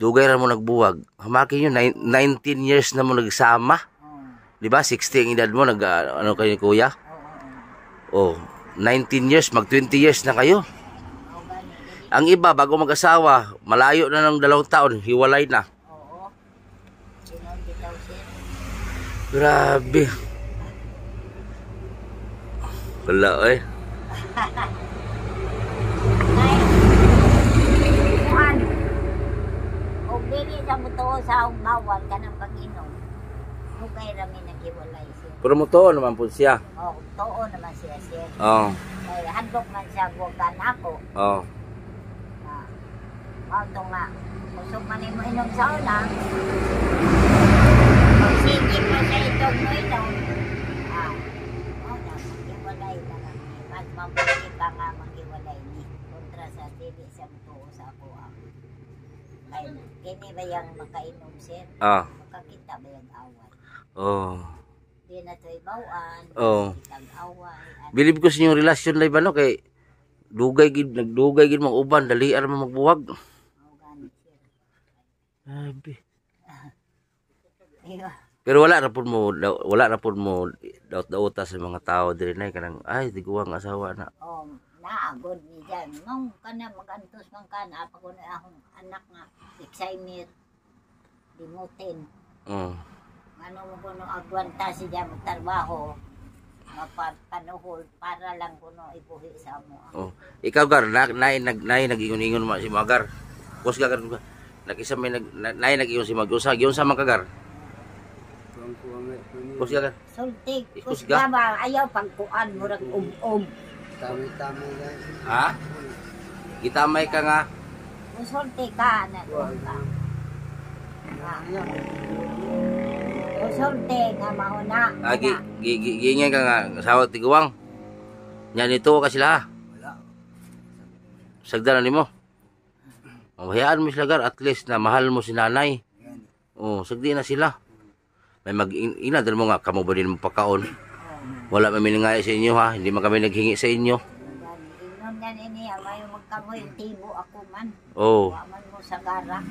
dugay ra mo nagbuwag. Hamakin nyo 19 years na mo nagsama. Di ba? 60 ang edad mo ano kayo kuya? Oh, 19 years, mag 20 years na kayo. Ang iba bago mag-asawa, malayo na ng 2 taon, hiwalay na. Grabe. Wala eh. Kung dili sa mutuo sa bawal ka ng Panginoon, hukay rami naghiwalay siya. Pero mutuo naman po siya. Oo, totoo naman siya siya. Oo. Kaya handok man siya buwagan ako. Oo. Ito nga, gusto man mo inom sa una, sige pa siya itong mo inom. Maghiwalay na lang. Mas mabuti ka nga maghiwalay ni. Kontra sa dili sa mutuo sa ako. Kaya kini ba yung makainom sir? Makakita ba yung away? Oo. Di na ito ibawaan. Oo. Kitang away. Bilib ko sa inyong relasyon live ano kay nagdugay gid mga uban dalian man magbuwag. Sabi. Pero wala na po mo daot-daota sa mga tao diri nay kanang ay tiguang asawa na. Oh, naagod ni diyan. Mong kana magantos man kana pa kuno akong anak nga excited dimutin. Ano mo kuno agwanta siya magtrabaho. Mapapanuhol para lang kuno ibuhi sa amo. Ikaw gar nag-ingon-ingon si Magar. Kus gar nakisa may nag-ingon si Mag-usa, giyon sa Makagar. Kus gar. Sultik, kus ba ayaw pagkuan murag Tami-tami lang. Ha? Gitamay ka nga. Sultik ka na ka. Sultik nga mauna. Giingay ka nga asawa tiguang. Nya nito ka sila. Wala. Sagdan nimo. Hayaan mo sila gar at least na mahal mo si nanay. Sagdi na sila. May mag-ina dahil mo nga kamo ba din mo pagkaon. Wala may miningay sa inyo ha. Hindi man kami naghingi sa inyo. Inon yan ini, may magkamoy tibo ako man. Waman mo sa gara.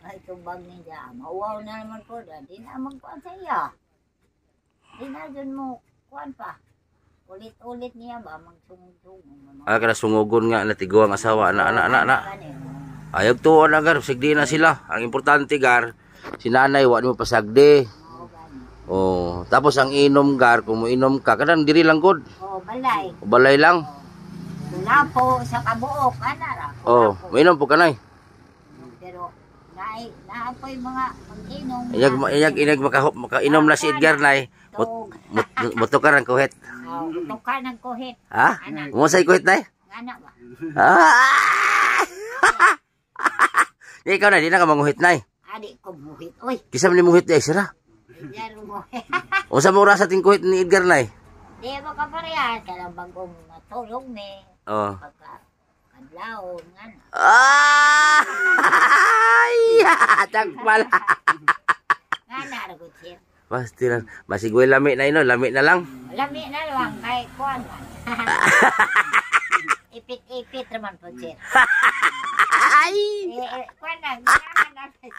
Ay tubag niya. Mauwaw na naman po. Di na magkuhan sa iya. Di na dyan mo kuhan pa. Ulit-ulit niya ba magsungog. Kada sungugon nga natigo ang asawa na. Ayog tuon agar sigdi na sila. Ang importante gar si nanay wa mo pasagdi. Tapos ang inom gar kung mo inom ka kadang diri lang gud. Balay. Balay lang. Lapo sa kabuok ana ra. Mainom po kanay. Pero naapoy mga pag-inom. Inag makainom na si Edgar nay. Muto ka rang kuhet. Oh, tukan ng kuhit. Ha? Anak. Umusay kuhit na Anak ba? Ah! Ikaw na, di na ka manguhit na Adik ko muhit. Uy, Kisa man ni muhit na sira. yan muhit. O sa mura sa ting kuhit ni Edgar na Di mo ka parehas. Kailang bagong matulog ni. Oh. Pagka kadlaon nga na. Ay! Takpal. Nga na, ragot siya. Pasti lang. Masigway lami na lami na lang. Lami na lang kay kuan man. Ipit-ipit naman po siya. Ay! Kuan na, ganahan na siya.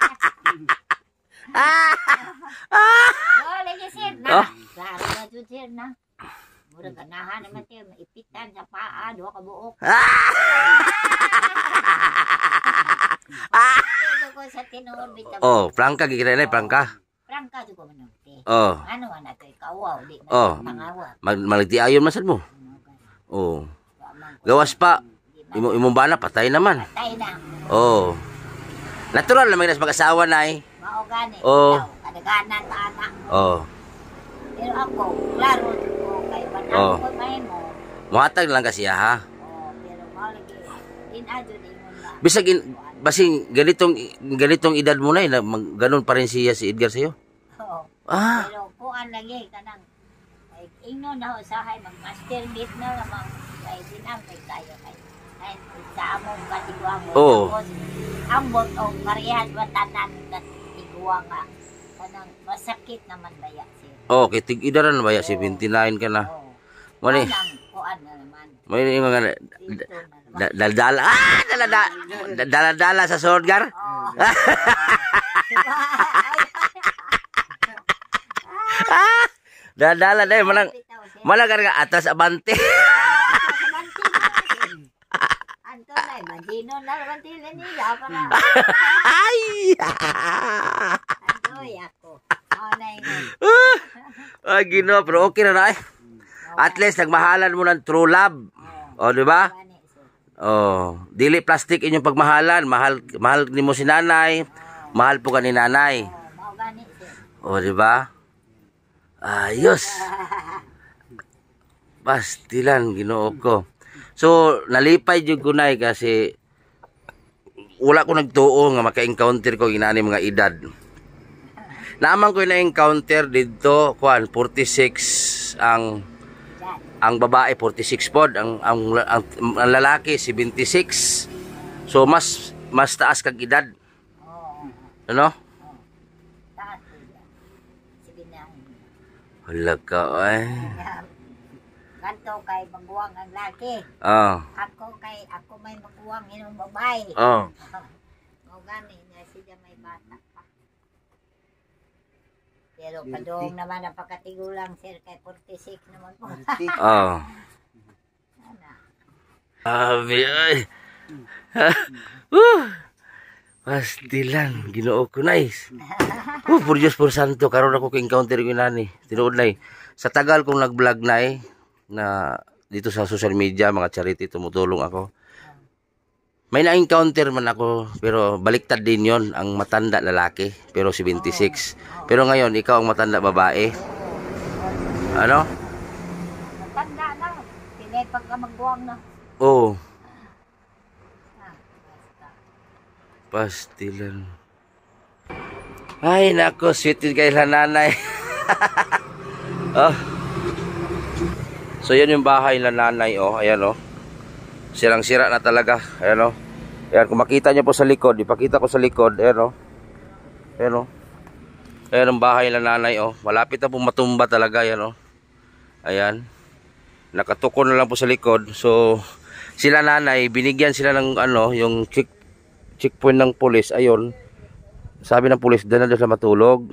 Oh, lagi siya na. Oh. Klaro na dyan siya na. Mura ganahan naman siya, maipitan sa paa, doha ka buok. Kaya ko sa tinuod, bitaw. Oh, prangka gigita na prangka. Prangka ko man nagti. Oh. Ano nga nato ikawaw, di Oh. na pangawa. Malagtiayon masad mo. Oh. Gawas pa. Imong bana patay naman. Patay na. Oh. Natural naman nas mag-asawa na Mao gani. Oh. Kadaganan ta anak. Oh. Pero ako, klaro ko kay banako Oh. ko mahimo. Muhatag lang kasi ha. Oh, pero mao lagi. Inadyo din mo na. Bisag basing ganitong edad mo na ganun pa rin siya si Edgar sa'yo. Oo. Ah. Pero kuan lagi kanang ay ingno na usahay mag-master meet na lamang kay dinam kay tayo kay ay sa among katigwa mo. Oo. Tapos ambot o parehas batanan na tigwa nga kanang masakit naman baya siya. Oh, kay tig-idaran na ba ya? 79 ka na. Oo. Mani, Kanang kuan na naman. may mga Dito na naman. dala-dala. Ah, dala-dala sa Sordgar. Oo. Ah, dala-dala na malang ka atas abante. Anto na, magino na naman tila nila para. Ay! Antoy ako. Oo na yun. Ay, Ginoo, pero okay na na At least nagmahalan mo ng true love. O, di ba? Gani, sir. Oh, dili plastic inyong pagmahalan. Mahal ni mo si nanay. Mahal po ka ni nanay. Mao gani, sir. O, di ba? Ayos. Pastilan, Ginoo ko. So, nalipay jud ko na kasi wala ko nagtuo nga maka-encounter ko ginani mga edad. Naman ko na-encounter dito, kuan 46 ang babae 46 pod, ang lalaki 76. So mas taas kag edad. Oo. Ano? Taas sila. Sige na. Hala ka ay. Kanto kay maguwang ang laki. Oh. Ako may maguwang inong babae. Oh. Mao gani niya siya may bata pa. Pero padong naman ang pagkatigulang sir kay 46 naman po. Oh. Ana. Abi ay. Pastilan, Ginoo ko nice. For Diyos por santo, karon ako ka-encounter ko nani. Tinuod na Sa tagal kong nag-vlog na dito sa social media, mga charity, tumutulong ako. May na-encounter man ako, pero baliktad din yon, ang matanda lalaki, pero 76. Pero ngayon, ikaw ang matanda babae. Ano? Matanda na. Pinay pagka maguwang na. Oo. Basta. Pastilan. Ay, nako, sweet yun kay nanay. Oh. So, yan yung bahay ng nanay, oh. Ayan, oh. Sirang-sira na talaga. Ayan, oh. Ayan, kung makita nyo po sa likod, ipakita ko sa likod. Ayan, oh. Ayan, oh. Ayan ang bahay ng nanay, oh. Malapit na po matumba talaga, ayan, oh. Ayan. Nakatukon na lang po sa likod. So, sila nanay, binigyan sila ng, yung checkpoint ng pulis. Ayun. Sabi ng pulis, doon na doon sila matulog.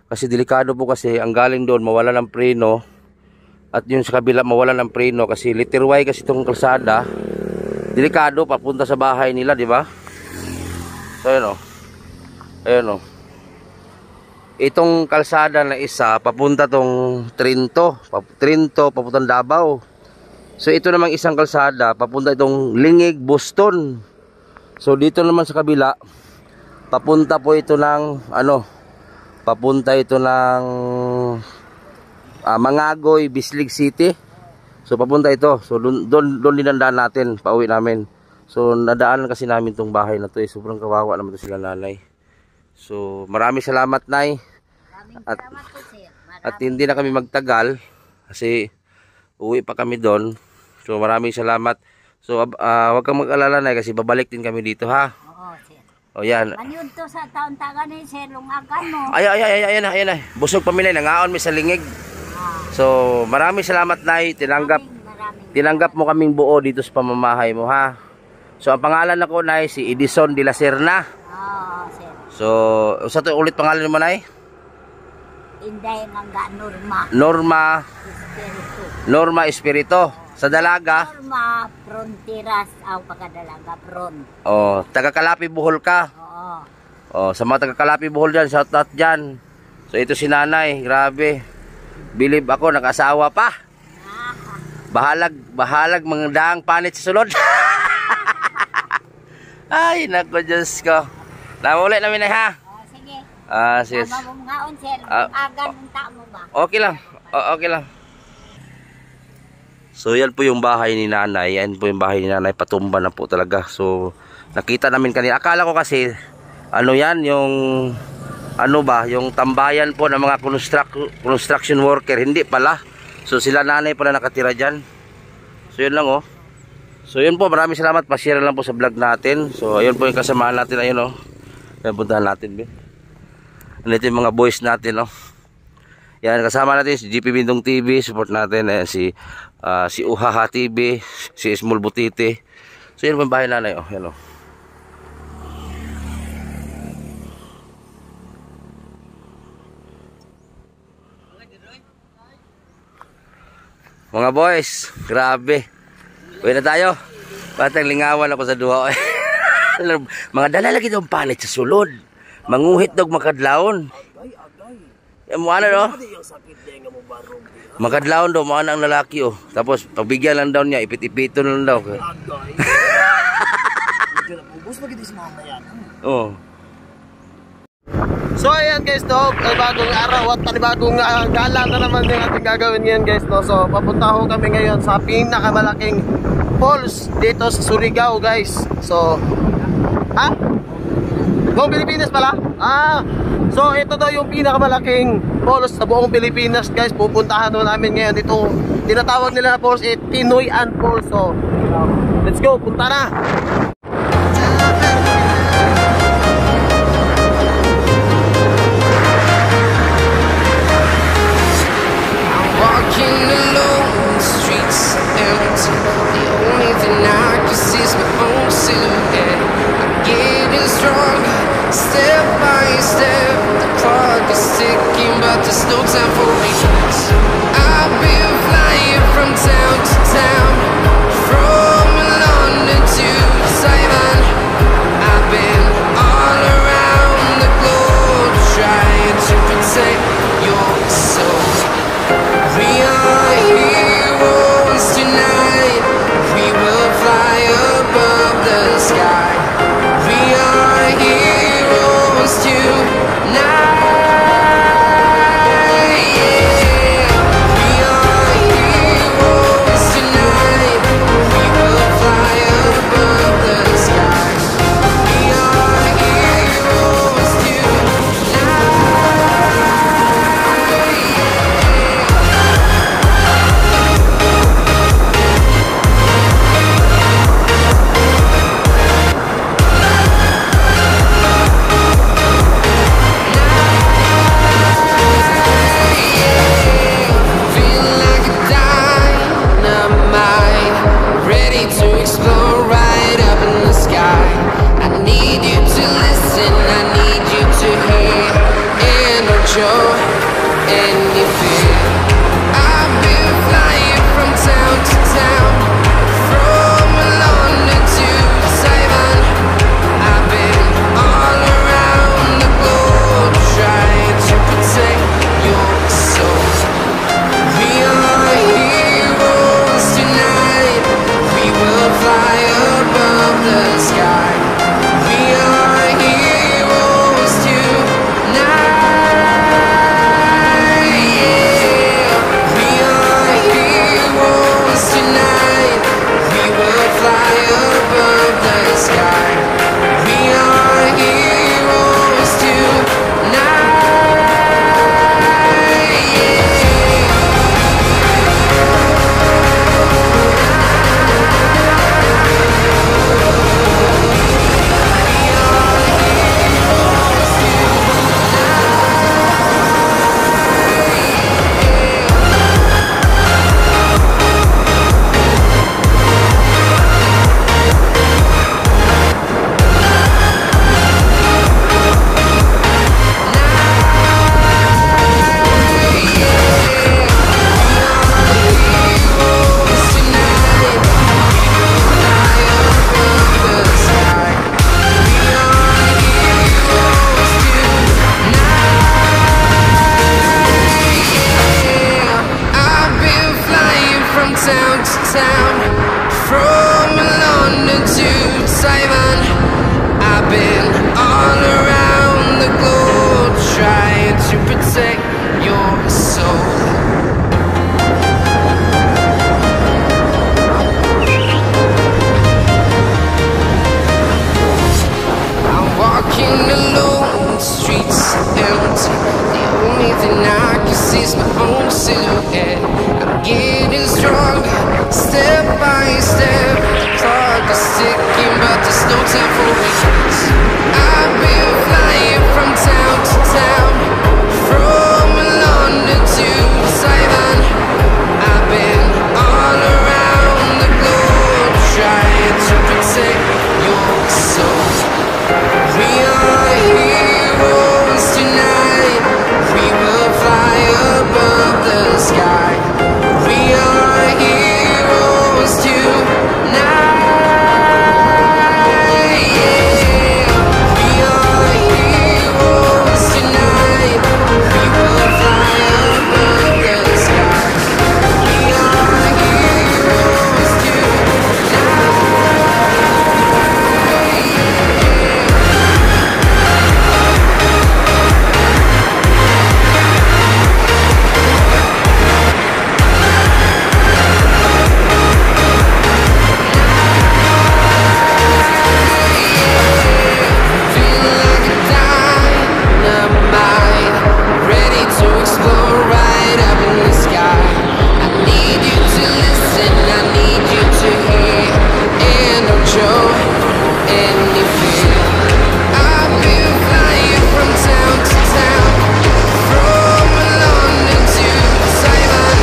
Kasi delikado po kasi, ang galing doon, mawala ng preno. At yun sa kabila mawala ng preno kasi liter Y kasi itong kalsada. Delikado papunta sa bahay nila, di ba? So ayun oh. Ayun oh. Itong kalsada na isa papunta tong Trinto papuntang Davao. So ito namang isang kalsada papunta itong Lingig, Boston. So dito naman sa kabila papunta po ito ng papunta ito ng Mangagoy, Bislig City. So papunta ito. So doon dinandaan natin, pauwi namin. So nadaanan kasi namin tong bahay na to eh. Sobrang kawawa naman to sila nanay. So maraming salamat, Nay. At, at hindi na kami magtagal kasi uwi pa kami doon. So maraming salamat. So wag kang mag-alala, Nay, kasi babalik din kami dito, ha. Oo, sir. O yan. Manyod to sa taon-taon ni sir lungagan mo. Ayan na. Busog pamilya, nangaon mi sa lingig. So maraming salamat, Nay. Tinanggap mo kaming buo dito sa pamamahay mo, ha. So ang pangalan ako, Nay, si Edison de la Serna. Oo, sir. So usa to ulit pangalan mo, Nay? Inday nga Norma. Norma Espirito. Sa dalaga? Norma Frontiras aw pagkadalaga Front. Oh, taga Kalapi Bohol ka. Oo. Oh, sa mga taga Kalapi Bohol diyan, shout out diyan. So ito si Nanay, grabe. Believe ako nakasawa pa. Bahalag mga daang panit sa sulod. Ay, nako Diyos ko. Namuli namin, Nay, ha. Sige. Sige. Tama mo ngaon, sir. Agan ng tao ba? Okay lang. Okay lang. So yan po yung bahay ni Nanay. Yan po yung bahay ni Nanay. Patumba na po talaga. So nakita namin kanina. Akala ko kasi ano yan, yung ano ba, yung tambayan po ng mga construction worker. Hindi pala. So sila Nanay pala nakatira dyan. So yun lang, oh. So yun po, maraming salamat. Pa-share lang po sa vlog natin. So ayun po yung kasamaan natin. Ayun, oh. Puntahan natin, be. Ano ito yung mga boys natin, oh. Yan, kasama natin si GP Bindong TV. Support natin si Uhaha TV, si Small Butite. So yun po yung bahay Nanay, oh. Yan, oh. Mga boys, grabe. Uwi na tayo. Batang lingawan ako sa duha. Mga dala lagi itong panit sa sulod. Manguhit dog makadlaon. Mo ano, no? Makadlaon daw, mga ang lalaki, oh. Tapos pagbigyan lang daw niya, ipit-ipito lang daw. Oh. So ayan guys, no, bagong araw at panibagong gala na naman yung ating gagawin ngayon, guys, no. So papunta ho kami ngayon sa pinakamalaking falls dito sa Surigao, guys. So buong Pilipinas pala? So ito daw yung pinakamalaking falls sa buong Pilipinas, guys. Pupuntahan ho namin ngayon. Ito tinatawag nila na falls, Tinoyan Falls. So let's go, punta na. Tonight, yeah. is ticking, but there's no time for weakness. I've been flying from town to town, from London to Taiwan. I've been all around the globe, trying to protect your soul. We are heroes tonight. We will fly above the sky. We are heroes tonight. Yeah. We are heroes tonight. We will fly above the sky. We are heroes ready to explore right up in the sky. I need you to listen, I need you to hear, and don't show any fear. I've been flying from town to town, from London to Taiwan.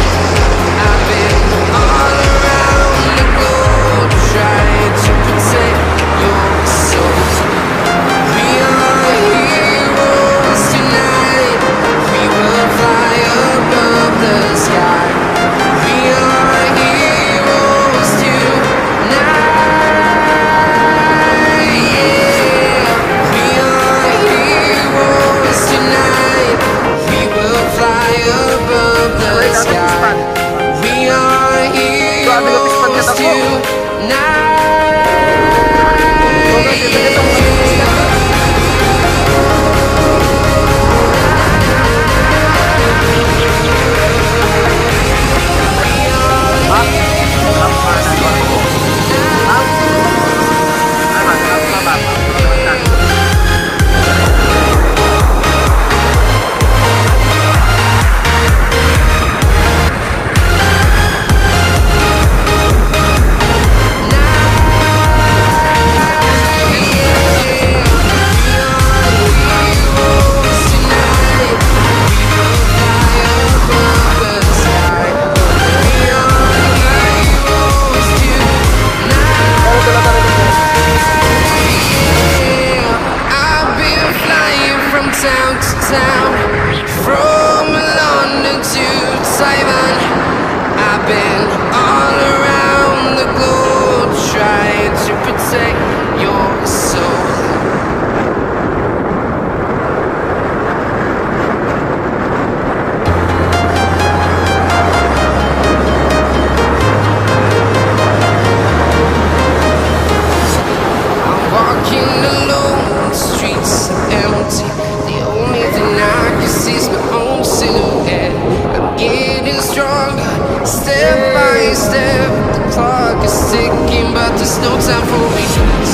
I've been all around the globe, trying to protect your soul. We are heroes tonight. We will fly above the sky. We are heroes tonight. Yeah. We are heroes tonight. We will fly above the sky. We are heroes tonight. I've been flying from town to town, from London to Taiwan. I've been all around the globe, trying to protect your soul. Walking alone, the streets are empty. The only thing I can see is my own silhouette. I'm getting stronger, step by step. The clock is ticking, but there's no time for weakness.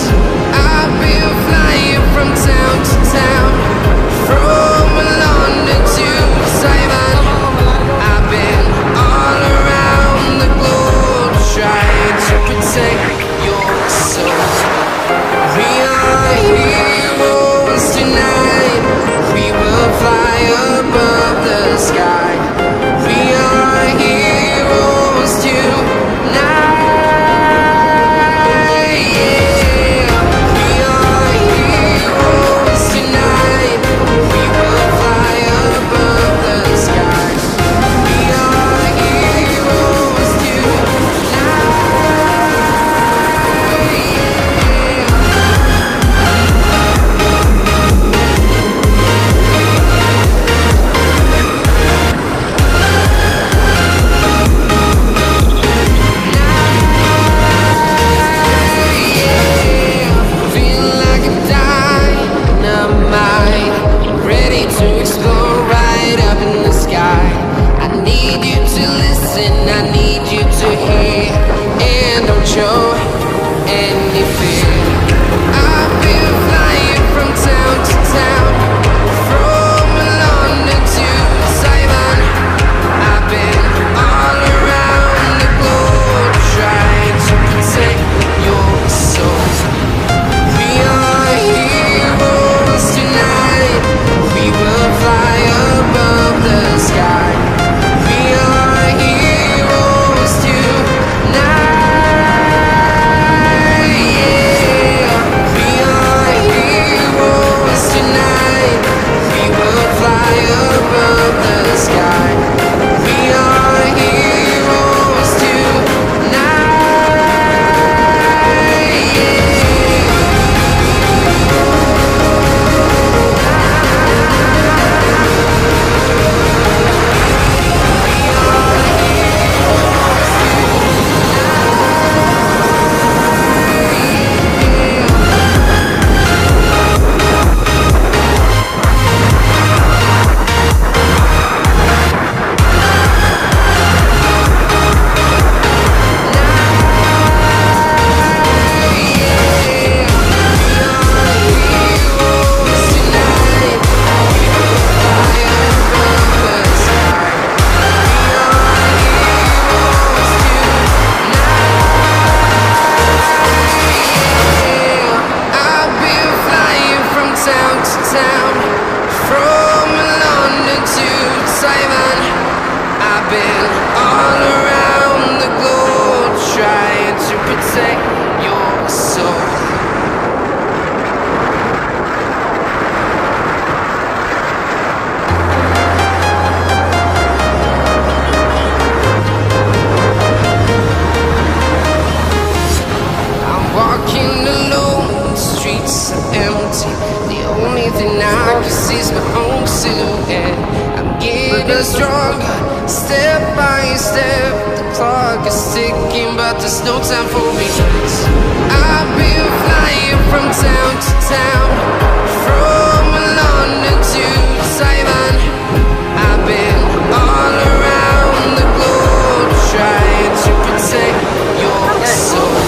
been all around the globe trying to protect your soul. I'm walking alone, the streets are empty. The only thing I can see is my own silhouette. I'm getting stronger, step by step. The clock is ticking, but there's no time for regrets. I've been flying from town to town, from London to Taiwan. I've been all around the globe trying to protect your soul.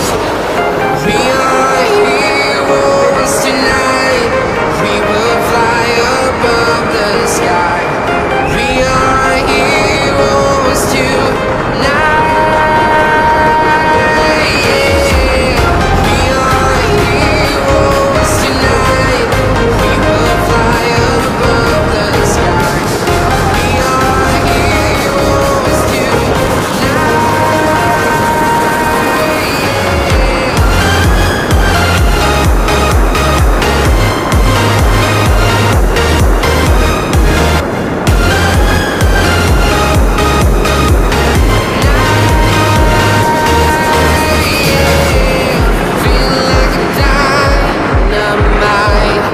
We are heroes tonight. We will fly above the sky. We are heroes tonight. Yeah. We are heroes tonight. We will fly above the sky. We are heroes tonight. Feel like a dynamite,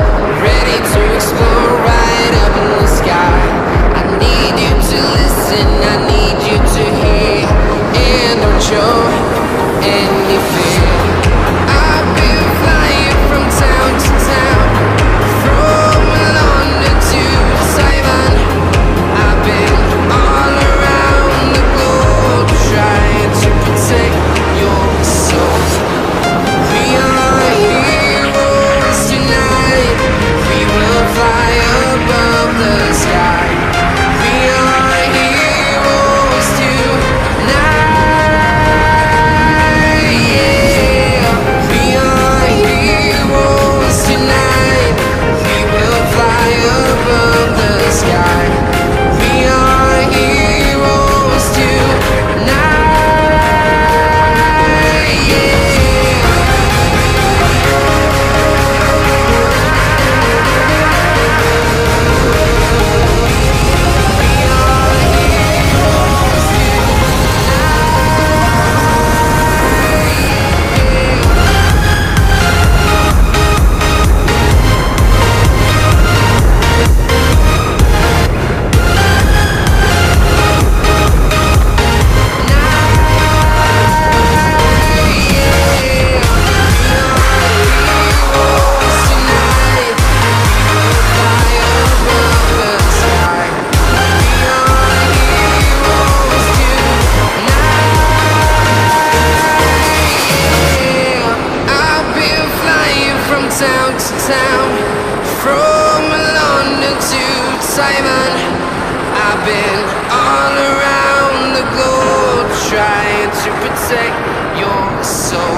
ready to explore right up in the sky. I need you to listen, I need you to hear, and don't show any fear. I've been flying from town to town, from London to Taiwan. I've been all around the globe trying to protect your soul. We are heroes tonight. We will fly above the sky. We are heroes tonight. Yeah. We are heroes tonight. We will fly above the sky. We are heroes tonight. Yeah. I've been flying from town to town, from London to Taiwan. I've been all around the globe trying to protect your soul.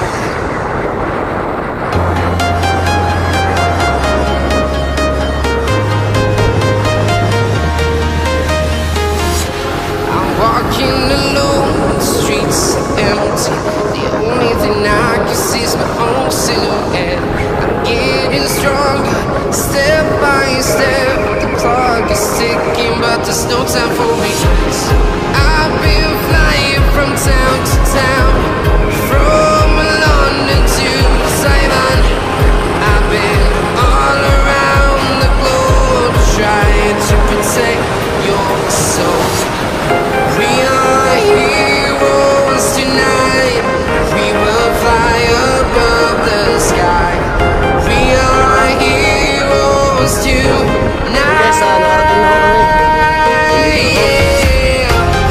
I'm walking alone, the streets are empty. The only thing I can see is my own silhouette. I'm getting stronger, step by step. The clock is ticking, but there's no time for regrets. I've been flying from town to town, from London to Taiwan. I've been all around the globe trying to protect your soul. We are heroes tonight. We will fly above the sky. We are heroes tonight. Yes, nakarating na kami. Yeah.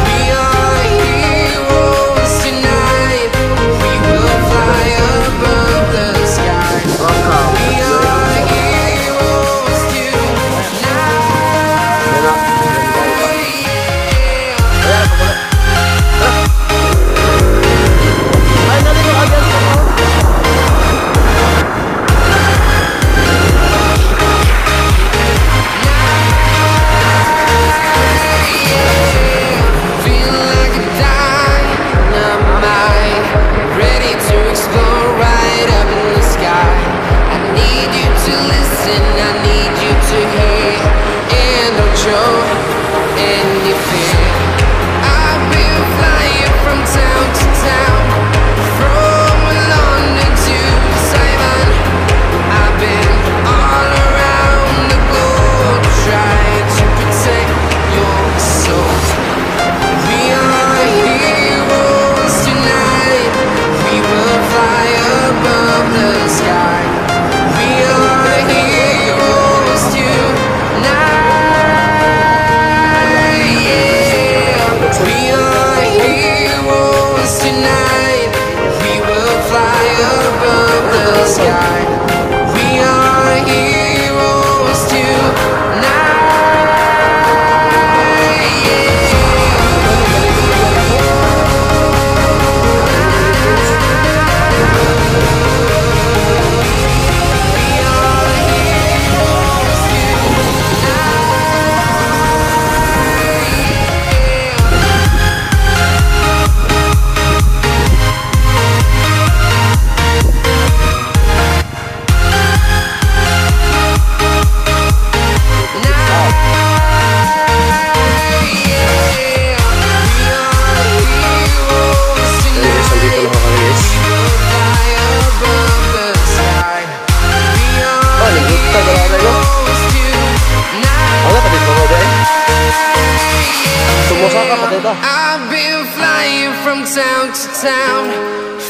I've been flying from town to town,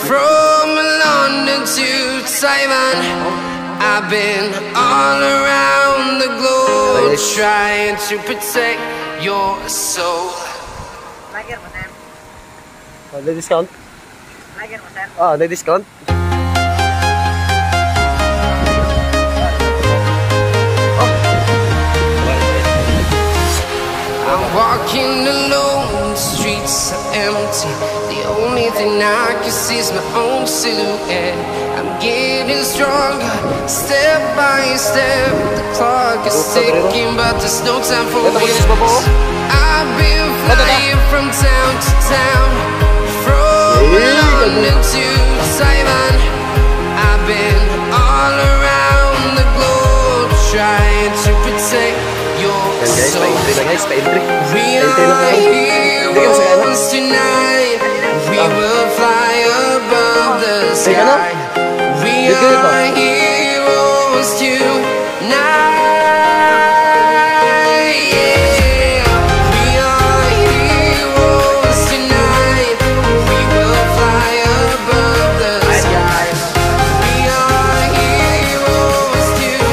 from London to Taiwan. I've been all around the globe trying to protect your soul. May discount? Ah, may discount? I'm walking alone, the streets are empty. The only thing I can see is my own silhouette. I'm getting stronger, step by step. The clock is ticking, but there's no time for waste. I've been flying from town to town, from London to Taiwan. I've been all around the globe trying to protect your soul. We are heroes tonight. We will fly above the sky. We are heroes tonight. Yeah. We are heroes tonight. We will fly above the sky. We are heroes tonight.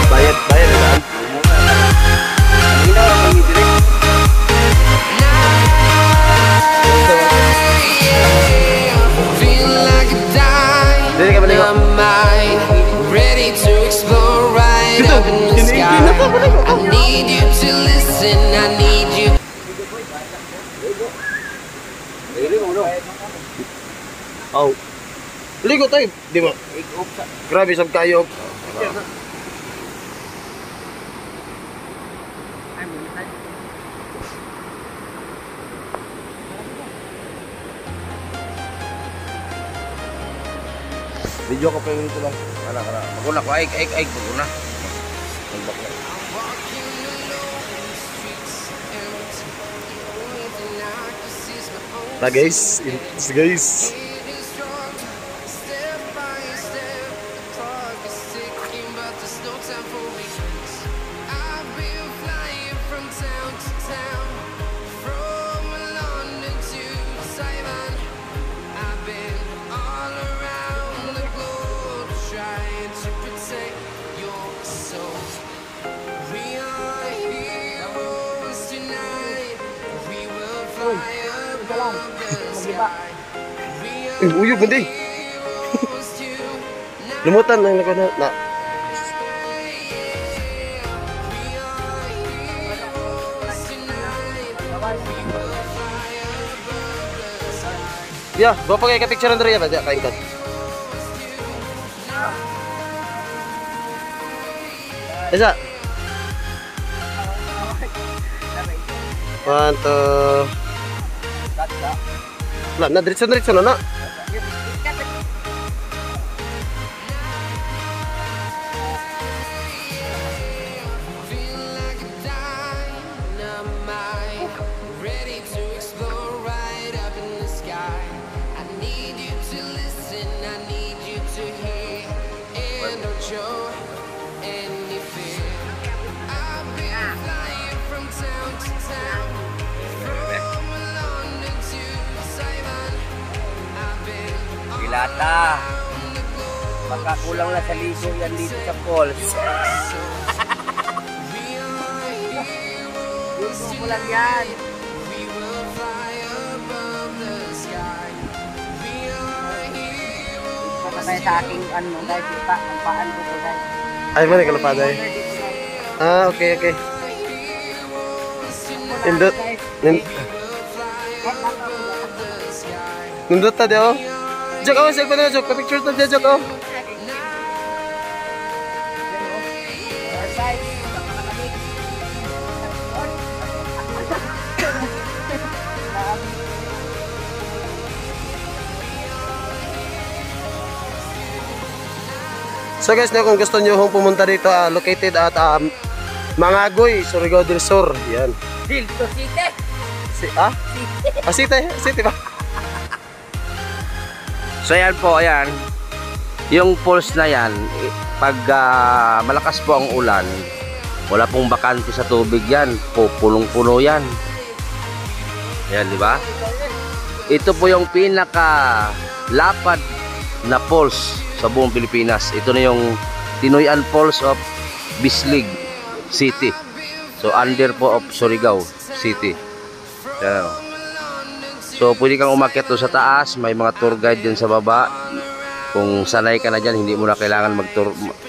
Bayad. Feel like a dynamite, ready to explore right up in the sky. I need you to listen, I need you. Oh. Ligo tayo, di ba? Grabe sab kayo. Video ko pa yung ito lang. Kana. Maguna ko. Ay. Maguna. Magbakla. Na guys, guys. Uyog hindi. Lumutan lang na. Ya, bawa pakai ke picture Andrea ba? Kain ka. Isa. Manto. Lah, na diretso na. Dilata. Baka kulang na sa liso yan dito sa falls. Kulang yan. Patay sa aking ano guys, ang paan ko guys. Ay mo ni kalapaday. Ah, okay. Nindot ta dio. Jok ako sa pala jok, picture ta dia jok oh. So guys, kung gusto nyo pumunta dito, located at Mangagoy, Surigao del Sur. Yan. Dilto City. City ba? So ayan po, ayan. Yung falls na yan, pag malakas po ang ulan, wala pong bakante sa tubig yan. Punong-puno yan. Ayan, di ba? Ito po yung pinaka lapad na falls sa buong Pilipinas. Ito na yung Tinoyan Falls of Bislig City. So under po of Surigao City. Ayan. So pwede kang umakyat doon sa taas. May mga tour guide din sa baba. Kung sanay ka na dyan, hindi mo na kailangan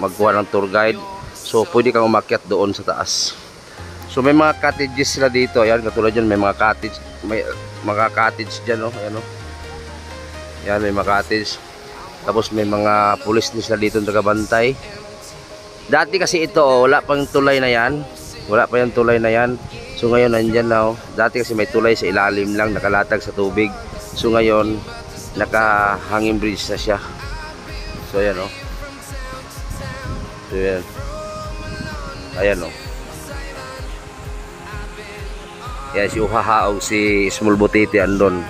magkuha ng tour guide. So pwede kang umakyat doon sa taas. So may mga cottages sila dito. Ayan, katulad dyan, may mga cottage. May mga cottage dyan, oh. Ayan, oh. Ayan, may mga cottage. Tapos may mga pulis din sila dito nagabantay. Dati kasi ito, oh, wala pang tulay na yan. Wala pa yung tulay na yan. So ngayon nandyan na, oh. Dati kasi may tulay sa ilalim lang, nakalatag sa tubig. So ngayon, naka-hanging bridge na siya. So ayan, oh. So ayan. Ayan, oh. Yan si Uhaha o si Small Butiti andon.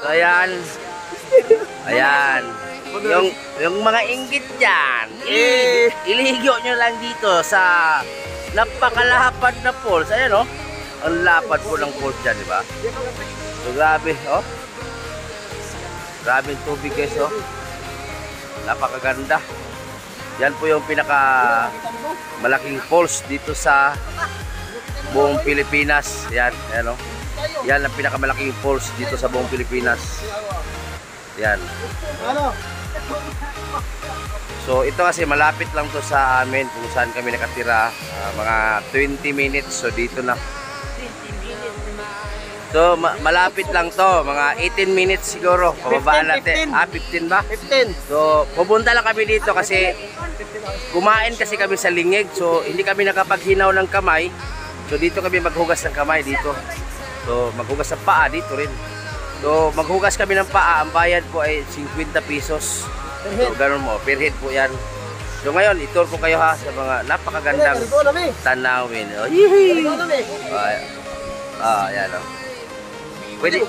So ayan. Ayan. Yung mga inggit dyan, iligyo nyo lang dito sa napakalapad na falls. Ayan, oh. Ang lapad po ng falls dyan, di ba? So grabe, oh. Grabe yung tubig, guys, oh. Napakaganda. Yan po yung pinaka malaking falls dito sa buong Pilipinas. Yan, ayan, oh. Yan ang pinakamalaking falls dito sa buong Pilipinas. Yan. So ito kasi malapit lang to sa amin kung saan kami nakatira. Mga 20 minutes. So dito na. So malapit lang to, mga 18 minutes siguro. Pababaan natin. 15 ba? 15. So pupunta lang kami dito kasi kumain kasi kami sa Lingig. So hindi kami nakapaghinaw ng kamay. So dito kami maghugas ng kamay dito. So maghugas ng paa dito rin. So maghugas kami ng paa. Ang bayad po ay 50 pesos. So ganun mo, per head po yan. So ngayon, itour ko kayo ha sa mga napakagandang tanawin. Oh, yan, oh. Pwede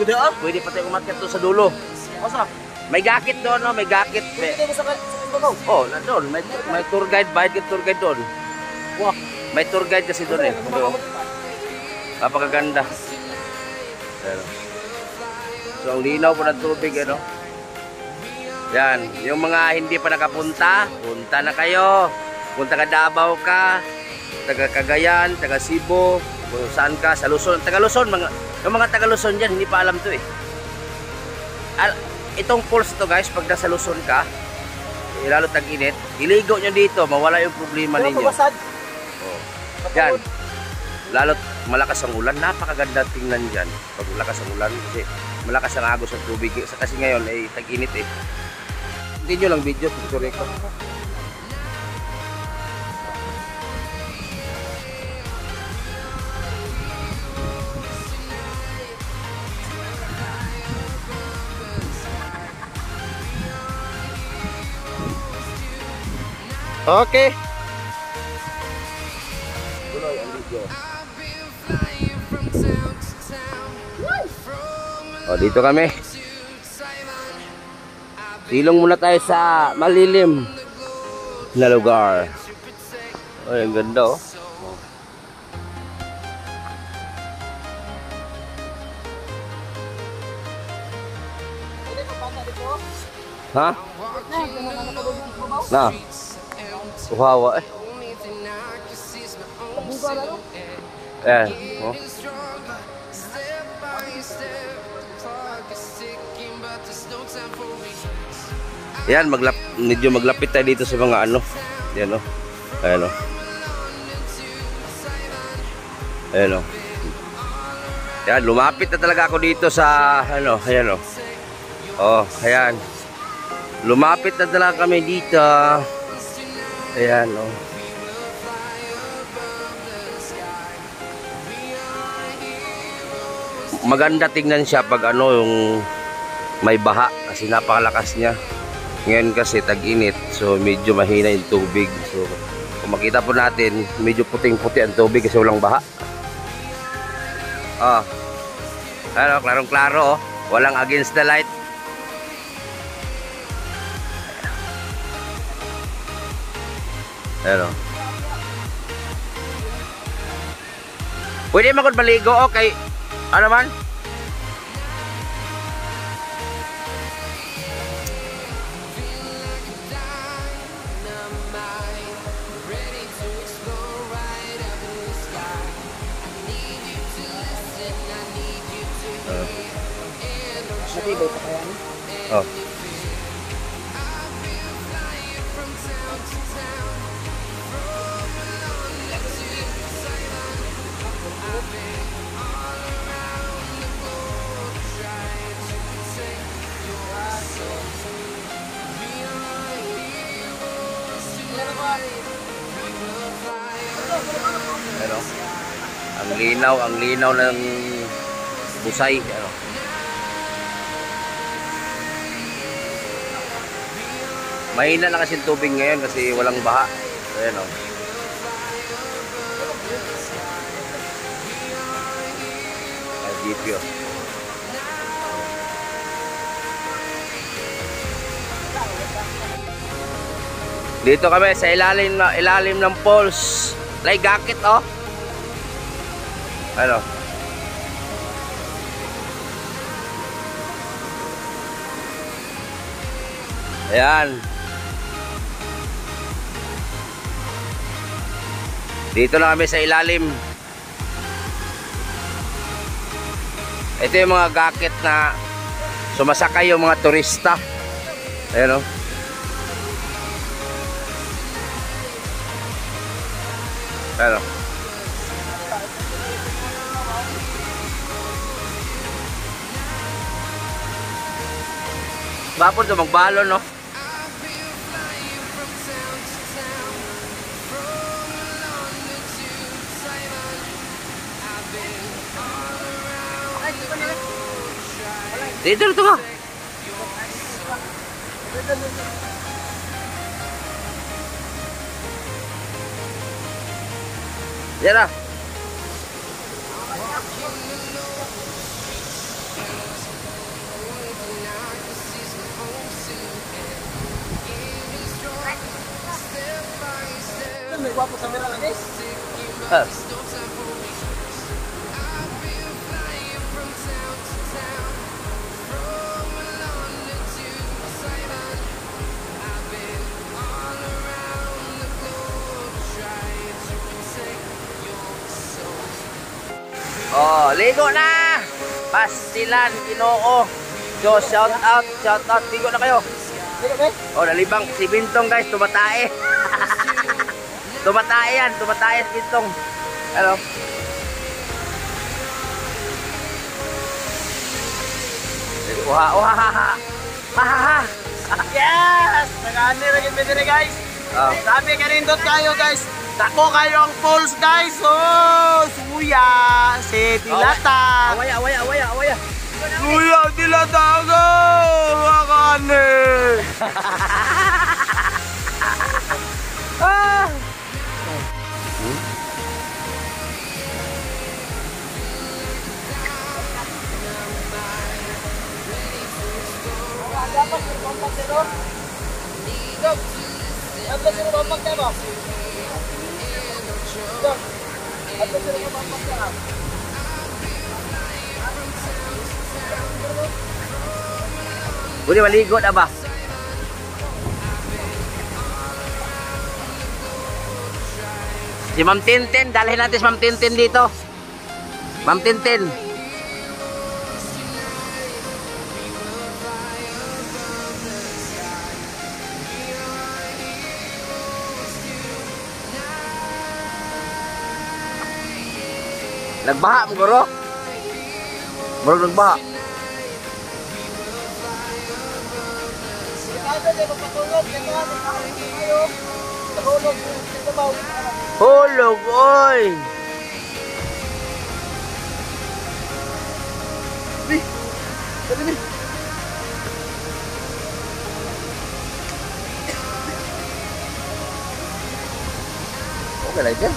pa tayo umakyat doon sa dulo. May gakit doon, no? May gakit. Oh, doon. May tour guide. Bayad ka tour guide doon. May tour guide kasi doon eh. Napakaganda. So, ang linaw po ng tubig, ano? Yan. Yung mga hindi pa nakapunta, punta na kayo. Punta ka Davao ka, taga Cagayan, taga Cebu, kung saan ka, sa Luzon. Taga Luzon, yung mga taga Luzon dyan, hindi pa alam to eh. Itong falls to guys, pag nasa Luzon ka, lalo tag-init, iligo nyo dito, mawala yung problema ninyo. Oh. Yan. Lalo malakas ang ulan, napakaganda tingnan dyan. Pag malakas ang ulan, kasi malakas ang agos ng tubig. Kasi ngayon ay tag-init eh. Hindi nyo lang video, sorry ko. Okay. O, dito kami. Silong muna tayo sa malilim na lugar. O, ang ganda, oh. Ha? Na. Uhawa eh. Eh, oh. Yan, medyo maglapit tayo dito sa mga ano. Yan, oh. Ayan, oh. Ayan, oh. Yan, lumapit na talaga ako dito sa ano, ayan, oh. Oh, ayan. Lumapit na talaga kami dito. Ayan, oh. Maganda tingnan siya pag ano yung may baha kasi napakalakas niya. Ngayon kasi tag-init, so medyo mahina yung tubig. So kung makita po natin, medyo puting-puti ang tubig kasi walang baha. Oh. Ano, klarong-klaro oh. Walang against the light. Ano. Pwede magod maligo okay. Ano man? Matibay pa kaya ni? Oh. Ano? Ang linaw ng Busay, ano. Mahina na kasi yung tubig ngayon kasi walang baha. Ayan o. LGP o. Dito kami sa ilalim ng falls. Like gakit o. Ano? Ayan. Dito na kami sa ilalim. Ito yung mga gakit na sumasakay yung mga turista. Ayan o. Ayan o. Bapon ito magbalon no. Dito ka. Yan na. May gwapo sa mera lagi. Oh, ligo na! Pastilan, Ginoo. So, shout out, ligo na kayo. Oh, nalibang si Bintong guys, tumatae. Tumatae yan, tumatae si Bintong. Hello. Wahahaha. Yes! Nag-ani rin din guys. Oh. Sabi kanindot kayo guys. Dako kayo ang falls guys. Oh, suya, si Dilata. Awaya. Suya, Dilata go. Wakane. Ah. Dapat berkompak terus. Dok. Dapat berkompak terus. Boleh maligo dah bah. Si Ma'am Tintin, dalhin natin si Ma'am Tintin dito. Ma'am Tintin. Nagbaha mo guro? Murag nagbaha. Hulog oy. pala dyan.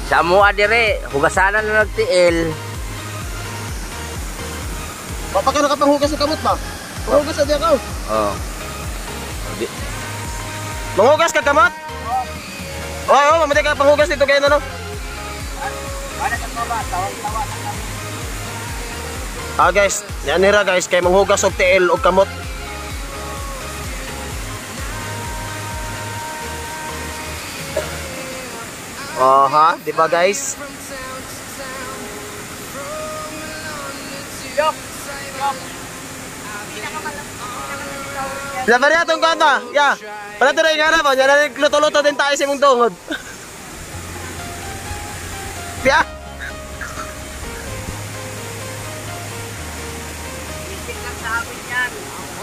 Sa mo adire, hugasanan na nagtiil. Papa ka nakapanghugas ng kamot ba? Panghugas na di ako. Oo. Manghugas ka kamot? Oo, mamatay ka panghugas dito kayo na no? Guys, yan nira guys, kay manghugas og tiil og kamot. Aha, di ba guys? Laban niya itong kanta. Ya. Pala ito na yung harap. Yan na luto-luto din tayo sa mong tungod. Ya.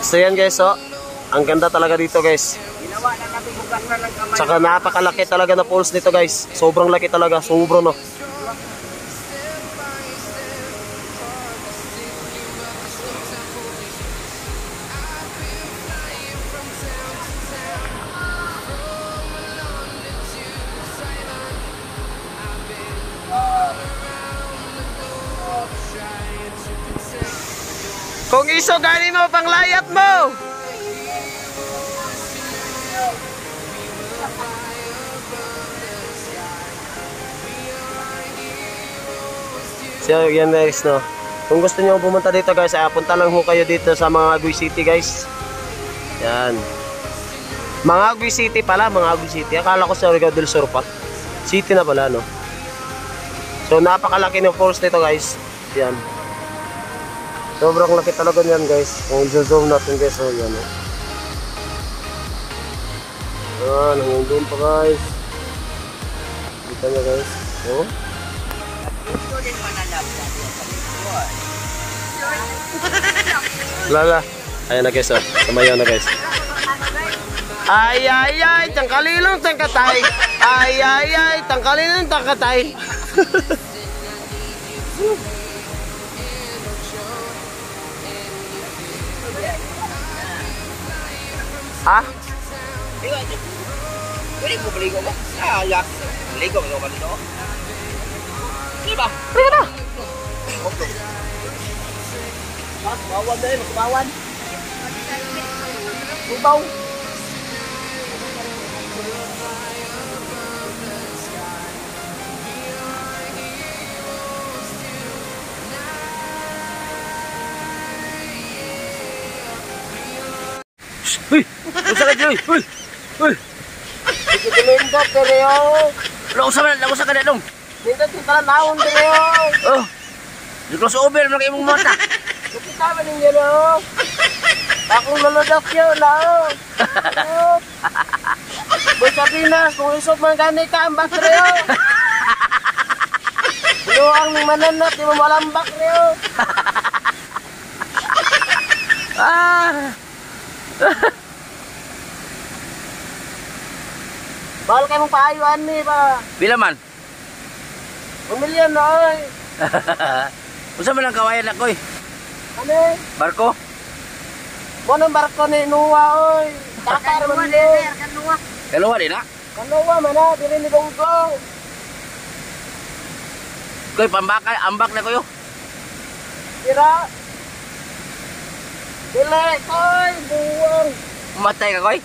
So yan guys, so. Ang ganda talaga dito guys. Tsaka napakalaki talaga na falls nito guys. Sobrang laki talaga. Sobrang no. Kung iso gani mo pang layat mo. So yan guys no. Kung gusto niyo pumunta dito guys, punta lang ho kayo dito sa mga Aguy City guys. Yan. Mga Aguy City pala, mga Aguy City. Akala ko sa Surigao del Sur pa. City na pala no. So napakalaki ng falls nito guys. Yan. Sobrang laki talaga niyan guys. Kung i-zoom natin guys, so yan o. Yan, hanggang doon pa guys. Kita nyo guys. O. Lala. Ayan na guys o. Tumayaw na guys. Ay ay ay, tangkalilong tangkatay. Ay ay ay, tangkalilong tangkatay. Ha? Pwede mo maligo ba? Yak. Maligo mo ba dito? Di ba? Pwede na. Bawan deh, bawan. Ubaw. Uy! Usa ka dyan! Uy! Uy! Ikitulindot pero yun. Lausa ka na dong! Dito tingkalan naon pero yun. Oh! Di crossover mo kayo mong mata! Kita ba ninyo no? Akong lulodok yun no? Boy Sabinas, kung isok man gani ka, ambak pero yun. Buluang ng mananap, di mo malambak pero yun. Ah! Bahal kayo mong paayuan ni ba? Pila man? 1 million na oy. Usa man ang kawayan ako eh? Ano eh? Barko? Monong barko ni Nuwa oy. Takar man yun. Kaluwa din na? Kanuwa man na, dili ni Gonggong. Koy, pambakay, ambak na kayo. Tira. Dili, koy, buwang. Matay ka koy?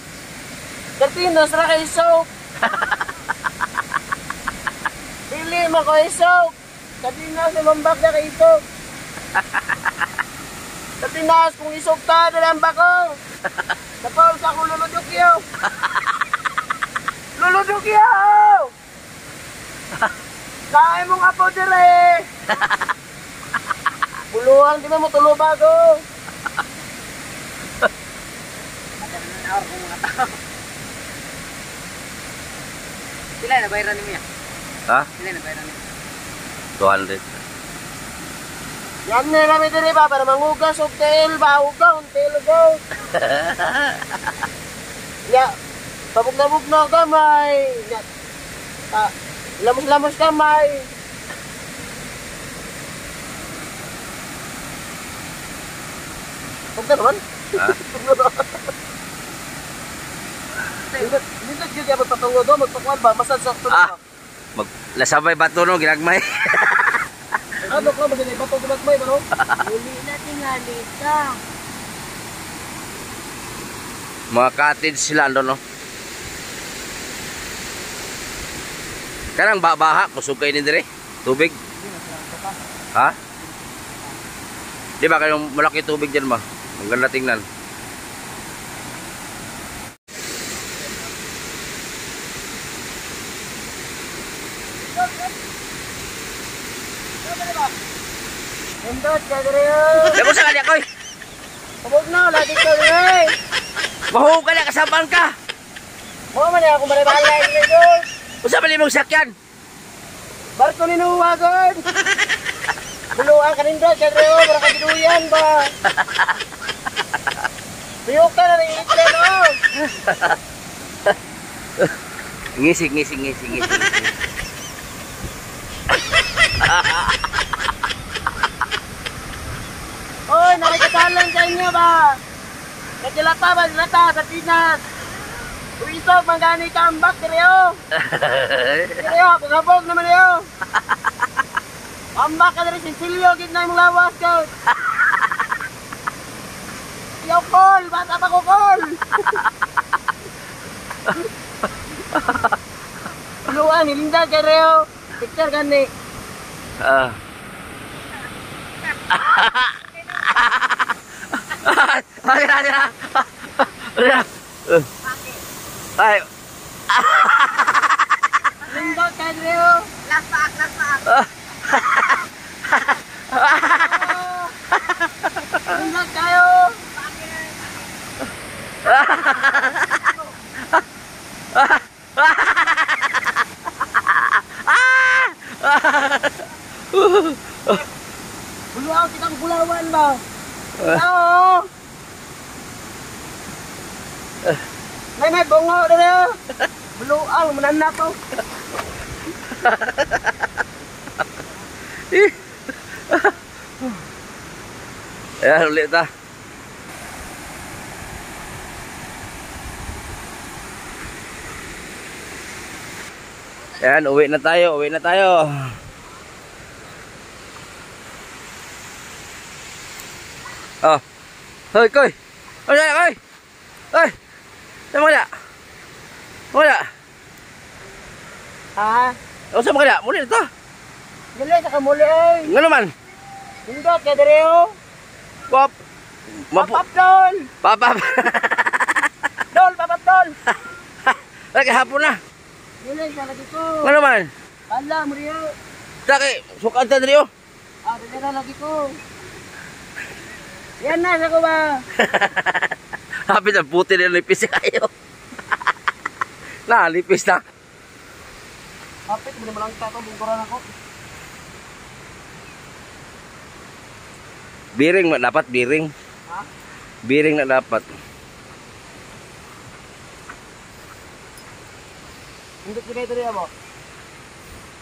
Kartinas ra kay soap. Dili mo koy soap. Kartinas ni mambak na kay soap. Kartinas, kung isok ka, dalamba ko. Tapos ako luludok yaw. Luludok yaw! Kain mong apo dire. Buluhan, di ba mo tulubago? Sila na bayaran niyo. Ha? Sila na bayaran niyo. 200. Yan na namin dire ba para mangugas og tail ba ugaw, tail ugaw. Ya, pabog na gamay. Ya. Lamos gamay. Huwag na naman. Ha? Hindi gyud ya magpatungo do, magpakuan ba masad sa tulo. Lasabay ba to no ginagmay? Ano ka ba gani bato ginagmay ba no? Uli na tingali ka. Mga cottage sila ando no. Kanang baha kusog kay ni dire. Tubig. Ha? Di ba kayong malaki tubig dyan ba? Ang ganda tingnan. Endot ka dire. Dako sa kanya koy. Sabog na lagi ka dire. Mahuog ka na kasabang ka. Mo man ako marebalay dito. Usa man imong sakyan? Barko ni nuwagon. Buluan ka rin doon, kaya para ka dinuyan ba? Biyok ka na ng itle, no? Ngisig. Oy, nakikitalan sa inyo ba? Kadilata ba, dilata sa Pinas? Uwisog, manggani kambak, kireo. Kireo, paghabog naman iyo. Kambak ka na rin, sinsilyo, gitna yung lawas ko. Yo, Col! Bata pa ko, Col! Luan, hilindag, kireo. Picture gani. Ay. Lindot, kireo. Lapak. Lindot kayo. Buluan kitang bulawan ba? Oo. May bungo dito. Buluan, manana ko. Ayan, ulit ta. Ayan, uwi na tayo. Oh. Hoy, koy. Koy. Hoy. Sama dia. Mula. Ha? O sa mga muli na to. Dili sa kamuli oy. Nga naman. Lindot ka dito. Pop. Papap dol. Papap. Dol, papap dol. Lagi hapon na. Dili sa lagi ko. Nga naman. Ala mo riyo. Lagi, sukat ta diri oh. Dili na lagi ko. Yan na sa ko ba? Hapit ang puti na lipis kayo. Lipis na. Hapit mo naman lang ka bungkuran ako. Biring na dapat, biring. Ha? Biring na dapat. Hindi ko kayo diri mo.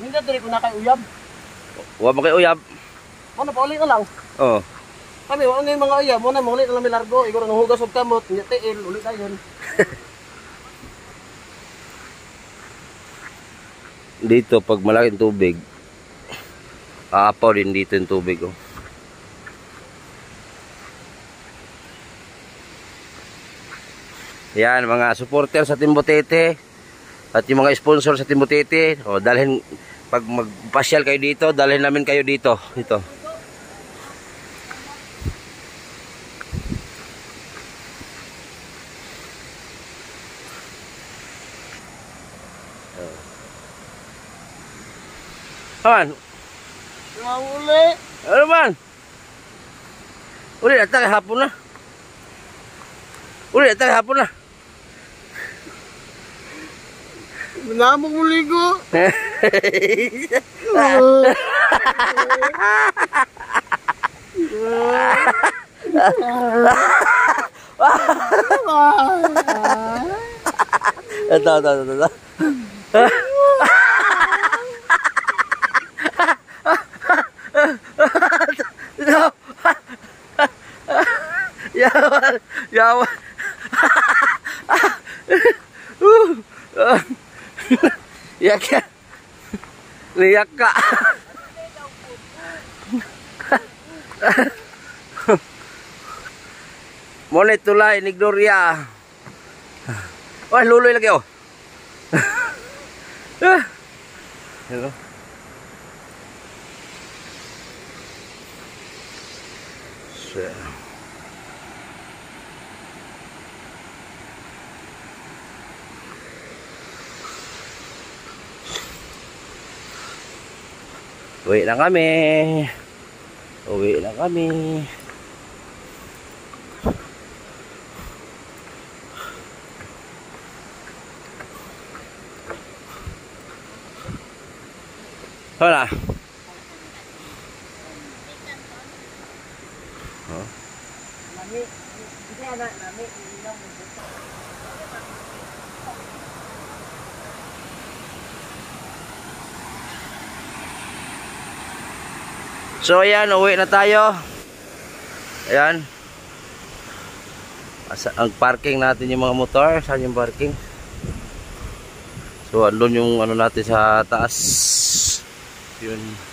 Hindi diri ko na kay uyab. Wa mo kay uyab. Ano pa uli ka lang. Oh. Kami wala na yung mga uyab, mo na ulit na lang largo, igor nang hugas og kamot, nya tiil ulit dayon. Dito pag malaking tubig, aapaw din dito yung tubig oh. Yan mga supporter sa Team Butete at yung mga sponsor sa Team Butete, oh, dalhin pag magpasyal kayo dito, dalhin namin kayo dito. Man, Uli. ano man? Uli na hapon na. Namong muligo. Ito. Yawan. Iyak ka. Liyak ka. Muna tulay ni Gloria. Oh, luloy lagi oh. Hello. Uwi na kami. Uwi na kami. Hola. So ayan, uwi na tayo. Ayan. Ang parking natin yung mga motor. Saan yung parking? So andun yung ano natin sa taas. Yun.